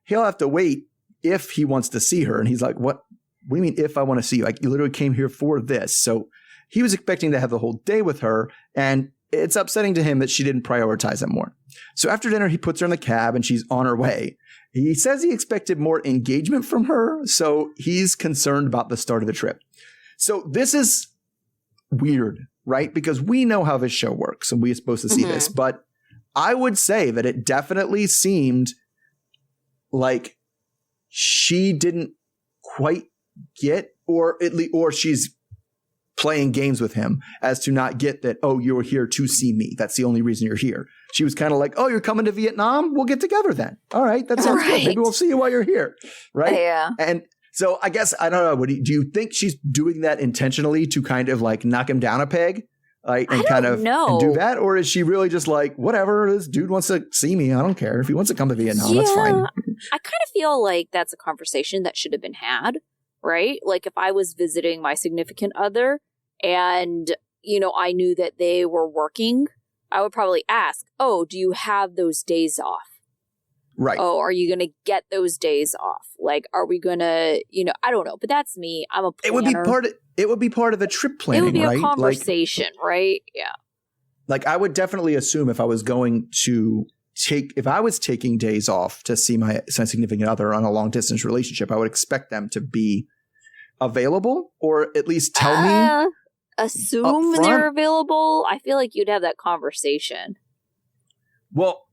he'll have to wait if he wants to see her. And he's like, what do you mean if I want to see you? Like, you literally came here for this. So he was expecting to have the whole day with her, and it's upsetting to him that she didn't prioritize it more. So after dinner, he puts her in the cab and she's on her way. He says he expected more engagement from her, so he's concerned about the start of the trip. So this is weird, right? Because we know how this show works and we're supposed to see this. But I would say that it definitely seemed like she didn't quite get, or she's playing games with him as to not get that, oh, you're here to see me. That's the only reason you're here. She was kind of like, oh, you're coming to Vietnam? We'll get together then. All right. That sounds good. Maybe we'll see you while you're here. Right. Yeah. And so I guess, I don't know, do you think she's doing that intentionally to kind of like knock him down a peg? Like, and kind of and do that? Or is she really just like, whatever, this dude wants to see me. I don't care. If he wants to come to Vietnam, that's fine. I kind of feel like that's a conversation that should have been had, right? Like if I was visiting my significant other and, I knew that they were working, I would probably ask, oh, do you have those days off? Right. Oh, are you going to get those days off? Like, are we going to, I don't know. But that's me. I'm a planner. It would be part of the trip planning, right? It would be a conversation, right? Yeah. Like, I would definitely assume if I was taking days off to see my significant other on a long distance relationship, I would expect them to be available or at least tell me. Assume they're available. I feel like you'd have that conversation. Well,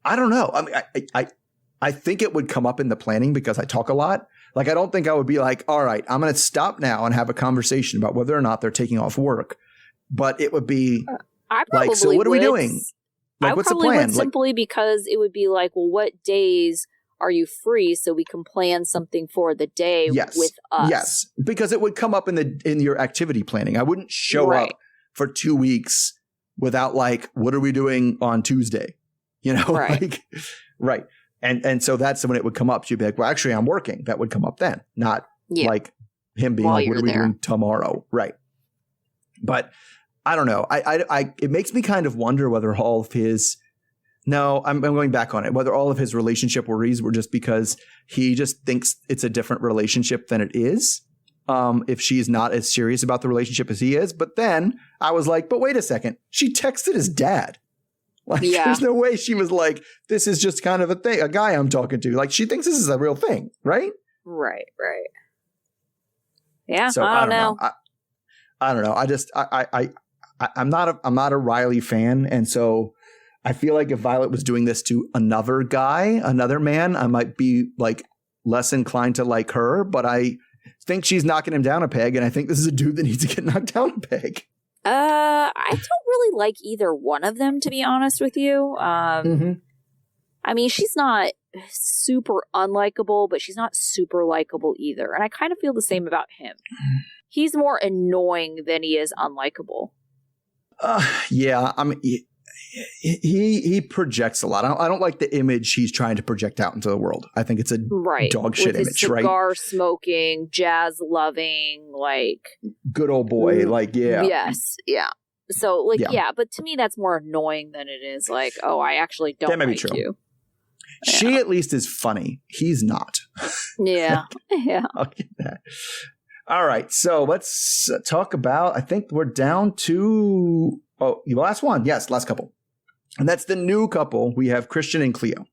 I don't know. I mean, I think it would come up in the planning because I talk a lot. Like, I don't think I would be like, all right, I'm going to stop now and have a conversation about whether or not they're taking off work. But it would be like, so what are we doing? Like, what's the plan? Would simply because it would be like, well, what days are you free so we can plan something for the day with us? Yes, because it would come up in your activity planning. I wouldn't show up for 2 weeks without like, what are we doing on Tuesday? You know, right. And so that's when it would come up. She'd be like, well, actually, I'm working. That would come up then, not like him being like, what are we doing tomorrow? Right. But I don't know. It makes me kind of wonder whether all of his, I'm going back on it, whether all of his relationship worries were just because he just thinks it's a different relationship than it is. If she's not as serious about the relationship as he is. But then I was like, but wait a second. She texted his dad. Like, there's no way she was like, this is just kind of a guy I'm talking to. Like, she thinks this is a real thing, right? Right. Yeah, so, I don't know. I don't know. I'm not a Riley fan. And so I feel like if Violet was doing this to another guy, another man, I might be like less inclined to like her. But I think she's knocking him down a peg. And I think this is a dude that needs to get knocked down a peg. I don't really like either one of them, to be honest with you. I mean, she's not super unlikable, but she's not super likable either. And I kind of feel the same about him. He's more annoying than he is unlikable. Yeah, I mean, he projects a lot. I don't like the image he's trying to project out into the world. I think it's a dog shit image, right? Cigar smoking, jazz loving, like good old boy, like yes, yeah. So like but to me that's more annoying than it is like, oh, I actually don't like you. She at least is funny. He's not. Yeah, yeah. I'll get that. All right, so let's talk about. I think we're down to the last one. Yes, last couple. And that's the new couple. We have Christian and Cleo.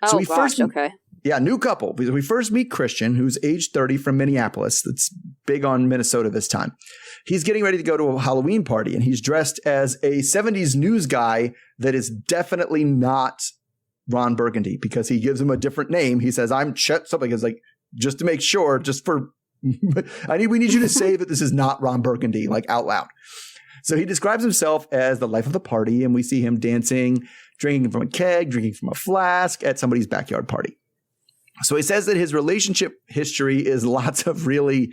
So okay. Yeah, new couple. We first meet Christian, who's age 30 from Minneapolis. That's big on Minnesota this time. He's getting ready to go to a Halloween party, and he's dressed as a 70s news guy that is definitely not Ron Burgundy because he gives him a different name. He says, I'm Chet something. It's like, just to make sure, we need you to say that this is not Ron Burgundy, like out loud. So he describes himself as the life of the party, and we see him dancing, drinking from a keg, drinking from a flask at somebody's backyard party. So he says that his relationship history is lots of really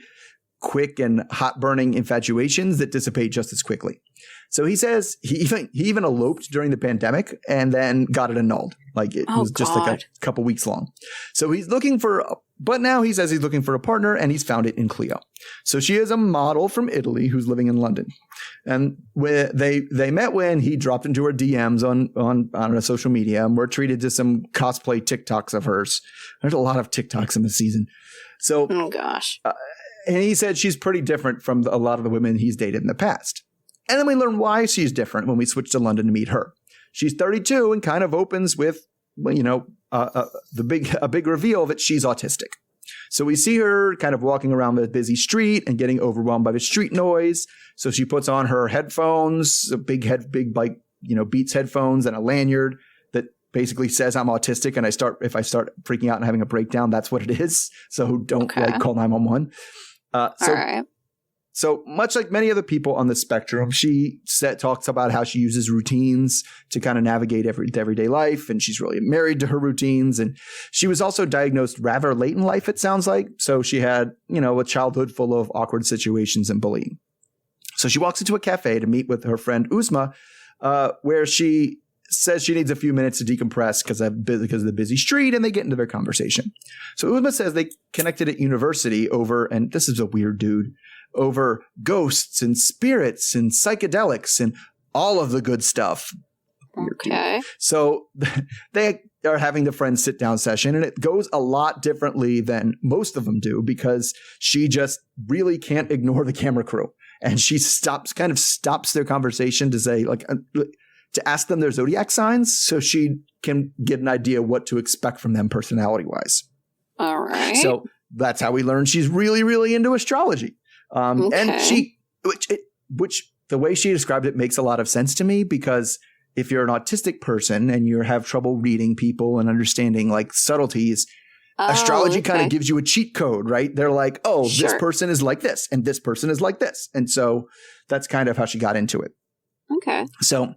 quick and hot-burning infatuations that dissipate just as quickly. So he says he even eloped during the pandemic and then got it annulled. Like it was just like a couple weeks long. So he's looking but now he says he's looking for a partner, and he's found it in Cleo. So she is a model from Italy who's living in London. And they met when he dropped into her DMs on social media, and were treated to some cosplay TikToks of hers. There's a lot of TikToks in this season. So, oh gosh. And he said she's pretty different from a lot of the women he's dated in the past. And then we learn why she's different when we switch to London to meet her. She's 32 and kind of opens with, a big reveal that she's autistic. So we see her kind of walking around the busy street and getting overwhelmed by the street noise. So she puts on her headphones, big Beats headphones and a lanyard that basically says I'm autistic. And if I start freaking out and having a breakdown, that's what it is. So don't call 911. All right. So much like many other people on the spectrum, she talks about how she uses routines to kind of navigate everyday life, and she's really married to her routines. And she was also diagnosed rather late in life, it sounds like. So she had, a childhood full of awkward situations and bullying. So she walks into a cafe to meet with her friend Uzma, where she says she needs a few minutes to decompress because of the busy street, and they get into their conversation. So Uzma says they connected at university over, and this is a weird dude, over ghosts and spirits and psychedelics and all of the good stuff. Okay. So they are having the friends sit down session, and it goes a lot differently than most of them do because she just really can't ignore the camera crew. And she stops their conversation to say, to ask them their zodiac signs so she can get an idea what to expect from them personality-wise. All right. So that's how we learn she's really, really into astrology. And which the way she described it makes a lot of sense to me, because if you're an autistic person and you have trouble reading people and understanding like subtleties, astrology kind of gives you a cheat code, right? They're like, this person is like this and this person is like this. And so that's kind of how she got into it. Okay. So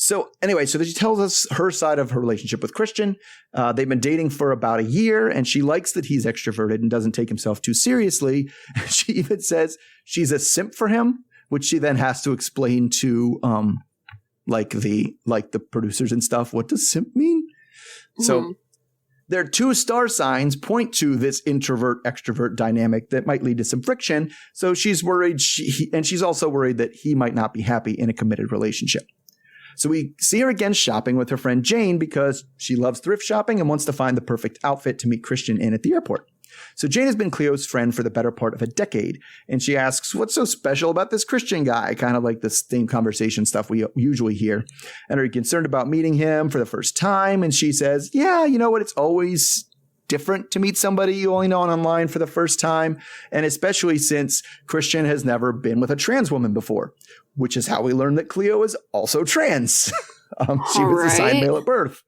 So anyway, so she tells us her side of her relationship with Christian. They've been dating for about a year, and she likes that he's extroverted and doesn't take himself too seriously. She even says she's a simp for him, which she then has to explain to the producers and stuff. What does simp mean? Mm-hmm. So their two star signs point to this introvert-extrovert dynamic that might lead to some friction. So she's worried, and she's also worried that he might not be happy in a committed relationship. So we see her again shopping with her friend Jane because she loves thrift shopping and wants to find the perfect outfit to meet Christian in at the airport. So Jane has been Cleo's friend for the better part of a decade, and she asks, what's so special about this Christian guy? Kind of like the same conversation stuff we usually hear. And are you concerned about meeting him for the first time? And she says, yeah, you know what? It's always different to meet somebody you only know online for the first time, and especially since Christian has never been with a trans woman before, which is how we learned that Cleo is also trans. She was assigned male at birth.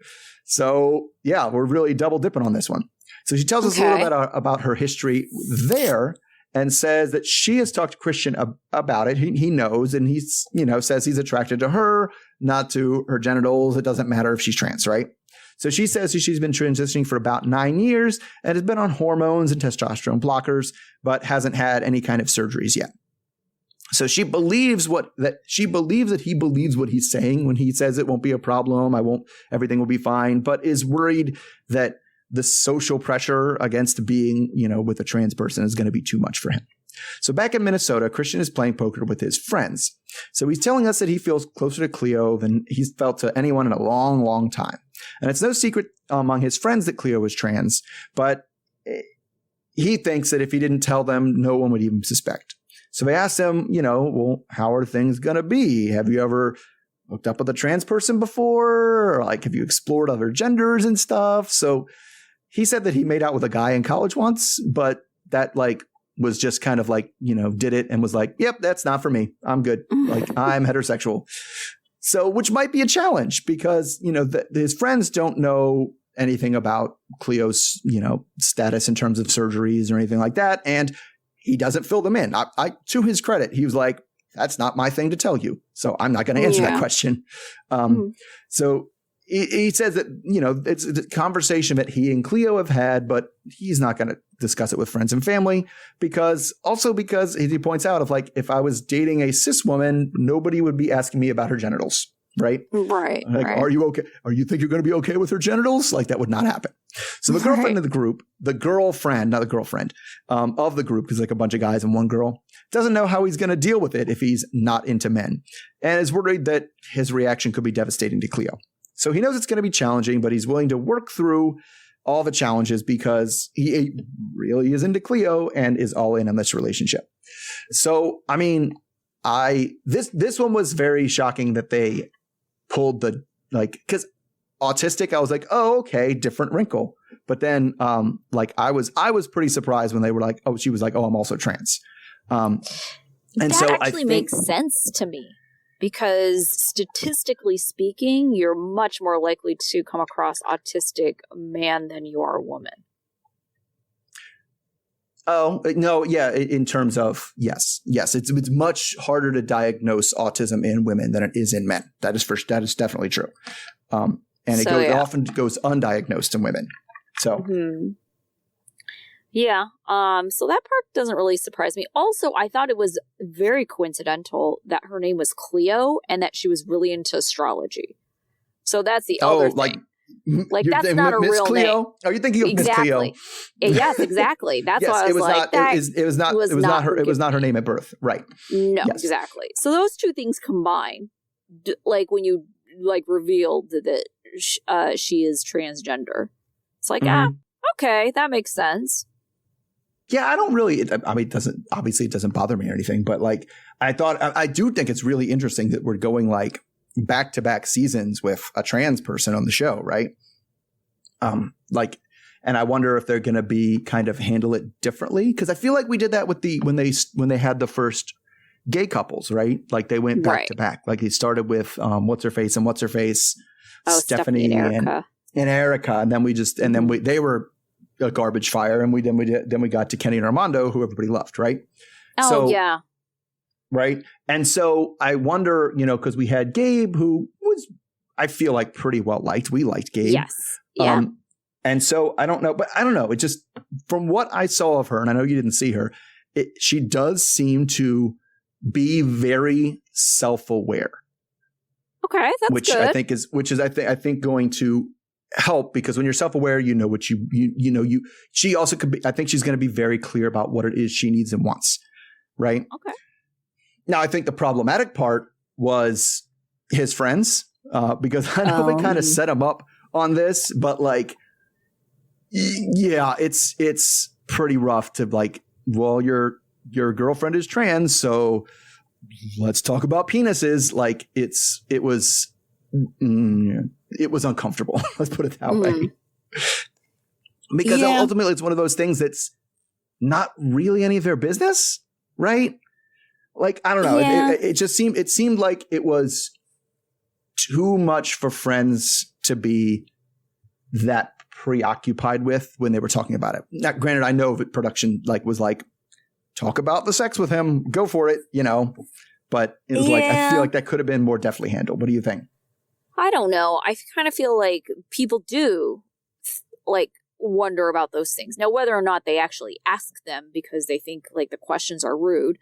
So yeah, we're really double dipping on this one. So she tells us a little bit about her history there and says that she has talked to Christian about it. He knows, and he's, says he's attracted to her, not to her genitals. It doesn't matter if she's trans, right? So she says she's been transitioning for about 9 years and has been on hormones and testosterone blockers, but hasn't had any kind of surgeries yet. So she believes that he believes what he's saying when he says it won't be a problem. Everything will be fine, but is worried that the social pressure against being, with a trans person is going to be too much for him. So back in Minnesota, Christian is playing poker with his friends. So he's telling us that he feels closer to Cleo than he's felt to anyone in a long, long time. And it's no secret among his friends that Cleo is trans, but he thinks that if he didn't tell them, no one would even suspect. So they asked him, well, how are things going to be? Have you ever hooked up with a trans person before? Or have you explored other genders and stuff? So he said that he made out with a guy in college once, but that was just kind of did it and was like, yep, that's not for me. I'm good. I'm heterosexual. So, which might be a challenge because, his friends don't know anything about Cleo's, status in terms of surgeries or anything like that. And he doesn't fill them in. To his credit, he was like, that's not my thing to tell you. So I'm not going to answer that question. So he says that, it's a conversation that he and Cleo have had, but he's not going to discuss it with friends and family because he points out if I was dating a cis woman, nobody would be asking me about her genitals. Right. Right. Are you okay? Are you think you're going to be okay with her genitals? That would not happen. So the girlfriend of the group, not the girlfriend of the group, because a bunch of guys and one girl, doesn't know how he's going to deal with it if he's not into men and is worried that his reaction could be devastating to Cleo. So he knows it's going to be challenging, but he's willing to work through all the challenges because he really is into Cleo and is all in on this relationship. So, this one was very shocking that they pulled because autistic, I was like, oh, okay, different wrinkle. But then, I was pretty surprised when they were like, oh, she was like, oh, I'm also trans. And that so actually makes sense to me. Because statistically speaking, you're much more likely to come across autistic man than you are a woman. Oh, no. Yeah. In terms of, yes. It's much harder to diagnose autism in women than it is in men. That is definitely true. And it often goes undiagnosed in women. So. Mm-hmm. Yeah. So that part doesn't really surprise me. Also, I thought it was very coincidental that her name was Cleo and that she was really into astrology. So that's the other thing. That's not a Miss real Cleo? name. Are you thinking of Miss Cleo? Yes, exactly. That's why I was it was not her name at birth. Right. No, yes. Exactly. So those two things combine, when you revealed that she is transgender, it's okay, that makes sense. Yeah, I don't really, it doesn't bother me or anything, but I do think it's really interesting that we're going back-to-back seasons with a trans person on the show, right? And I wonder if they're going to be kind of handle it differently. Because I feel like we did that with when they had the first gay couples, right? They went back to back. They started with what's her face, Stephanie and Erica. And then they were a garbage fire, and we got to Kenny and Armando, who everybody loved, right? Oh, so, yeah. Right. And so I wonder, because we had Gabe, who was, I feel like, pretty well liked. We liked Gabe. Yes. Yeah. And so I don't know, but I don't know. It just, from what I saw of her, and I know you didn't see her, she does seem to be very self-aware. Okay, that's which good. I think going to help, because when you're self-aware, you know what she also could be. I think she's going to be very clear about what it is she needs and wants. Right. Okay. Now, I think the problematic part was his friends, because I know they kind of set him up on this, but like, yeah, it's pretty rough to like, well, your girlfriend is trans, so let's talk about penises. Like it was uncomfortable. Let's put it that way. Because ultimately it's one of those things that's not really any of their business, right? Like, I don't know. Yeah. It seemed like it was too much for friends to be that preoccupied with when they were talking about it. Now, granted, I know that production was like, talk about the sex with him, go for it, but it was like, I feel like that could have been more deftly handled. What do you think? I don't know. I kind of feel like people do like wonder about those things. Now, whether or not they actually ask them because they think like the questions are rude,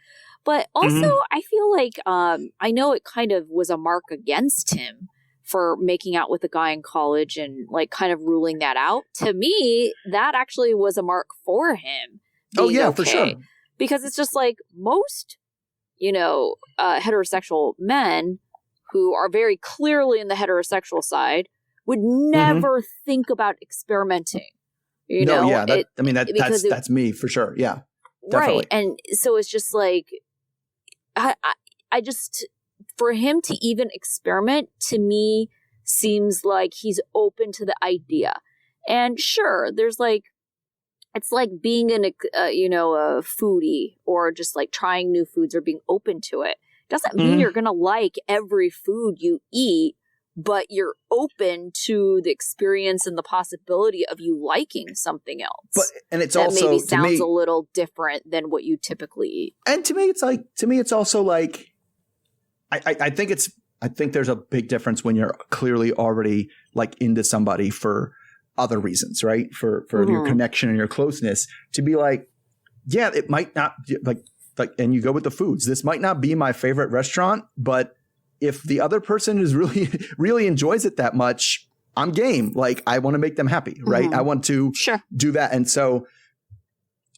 but also I feel like I know it kind of was a mark against him for making out with a guy in college and like kind of ruling that out. To me, that actually was a mark for him. Oh yeah, for sure. Because it's just like most, heterosexual men who are very clearly in the heterosexual side would never think about experimenting. That's me for sure. Yeah, definitely. Right. And so it's just like, I just, for him to even experiment, to me, seems like he's open to the idea. And sure, there's like, it's like being a foodie or just like trying new foods or being open to it. Doesn't mean you're going to like every food you eat, but you're open to the experience and the possibility of you liking something else. And it's that also maybe sounds a little different than what you typically eat. And to me, it's also like, I think there's a big difference when you're clearly already like into somebody for other reasons, right? For your connection and your closeness, to be like, yeah, it might not like, and you go with the foods. This might not be my favorite restaurant, but if the other person is really enjoys it that much, I'm game. Like, I want to make them happy, right? I want to do that. And so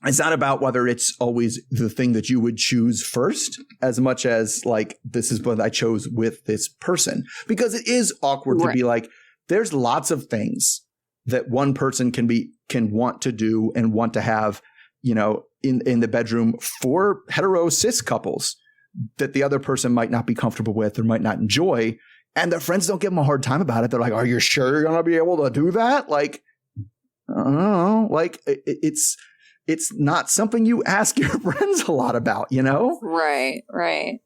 it's not about whether it's always the thing that you would choose first, as much as like, this is what I chose with this person, because it is awkward to be like, there's lots of things that one person can want to do and want to have, in the bedroom for hetero cis couples that the other person might not be comfortable with or might not enjoy. And their friends don't give them a hard time about it. They're like, are you sure you're going to be able to do that? Like, I don't know. Like, it's not something you ask your friends a lot about, Right.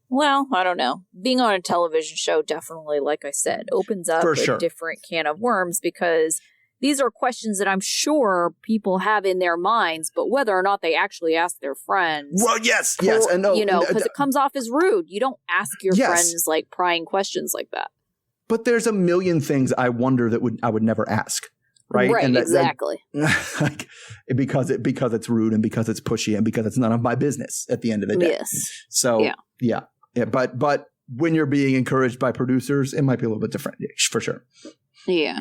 Well, I don't know. Being on a television show definitely, like I said, opens up a different can of worms, because these are questions that I'm sure people have in their minds, but whether or not they actually ask their friends. Well, yes. And because it comes off as rude. You don't ask your friends like prying questions like that. But there's a million things I wonder that I would never ask. Right. And exactly. Like, because it's rude and because it's pushy and because it's none of my business at the end of the day. Yes. So yeah. But when you're being encouraged by producers, it might be a little bit different for sure. Yeah.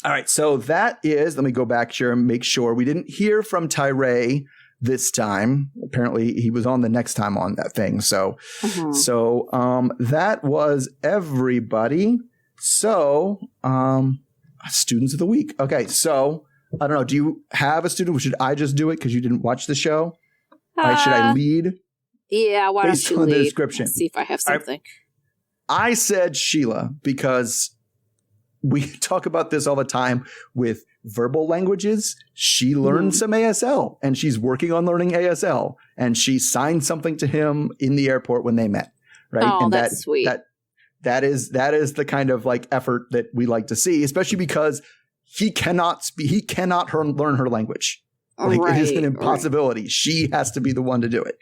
All right. So that is, let me go back here and make sure we didn't hear from Tyree this time. Apparently he was on the next time on that thing. So, that was everybody. So, students of the week. Okay. So I don't know. Do you have a student? Should I just do it because you didn't watch the show? Should I lead? Yeah. Why don't you lead? The description. Let's see if I have something. I said Sheila because we talk about this all the time with verbal languages. She learned some ASL and she's working on learning ASL, and she signed something to him in the airport when they met. Right. Oh, and that's sweet. That is the kind of like effort that we like to see, especially because he cannot learn her language. Like, it is an impossibility. She has to be the one to do it.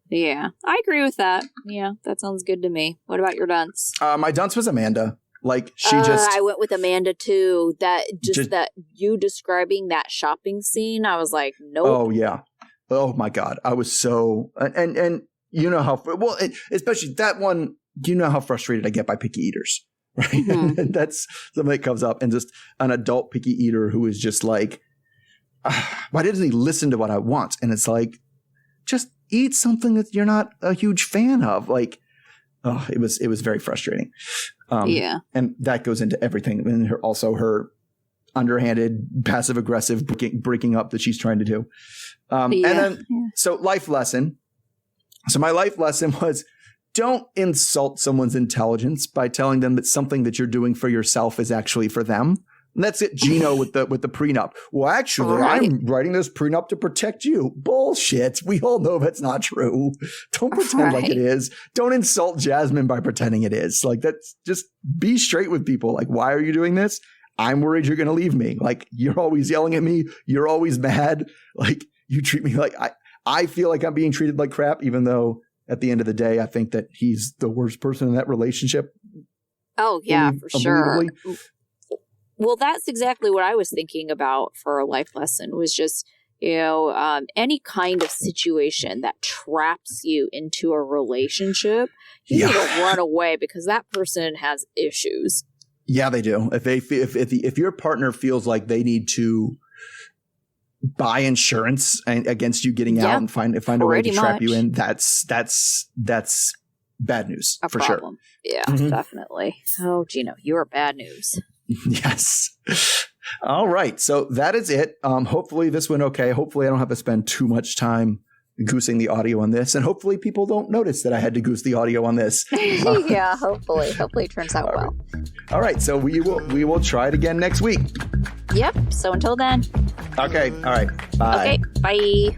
Yeah, I agree with that. Yeah, that sounds good to me. What about your dunce? My dunce was Amanda. Like I went with Amanda too. That you describing that shopping scene, I was like, nope. Oh yeah. Oh my God. I was so, and you know how, well, especially that one, you know how frustrated I get by picky eaters, right? Mm-hmm. And that's something that comes up, and just an adult picky eater who is just like, why doesn't he listen to what I want? And it's like, just eat something that you're not a huge fan of. Like, oh, it was very frustrating. Yeah. And that goes into everything. And also her underhanded, passive aggressive breaking up that she's trying to do. And then, so life lesson. So my life lesson was, don't insult someone's intelligence by telling them that something that you're doing for yourself is actually for them. And that's it, Gino, with the prenup. Well, actually, right. I'm writing this prenup to protect you. Bullshit. We all know that's not true. Don't pretend like it is. Don't insult Jasmine by pretending it is. Like, that's just be straight with people. Like, why are you doing this? I'm worried you're going to leave me. Like, you're always yelling at me. You're always mad. Like, you treat me like I feel like I'm being treated like crap, even though at the end of the day, I think that he's the worst person in that relationship. Oh, yeah, for sure. Well, that's exactly what I was thinking about for a life lesson, was just, any kind of situation that traps you into a relationship, you need to run away, because that person has issues. Yeah, they do. If your partner feels like they need to buy insurance against you getting out and find a way to trap you in, that's bad news for sure. Yeah, definitely. Oh, Gino, you are bad news. Yes. All right. So that is it. Hopefully this went okay. Hopefully I don't have to spend too much time goosing the audio on this, and hopefully people don't notice that I had to goose the audio on this. Yeah, hopefully it turns out well. All right. So we will try it again next week. Yep. So until then. Okay. All right. Bye. Okay. Bye.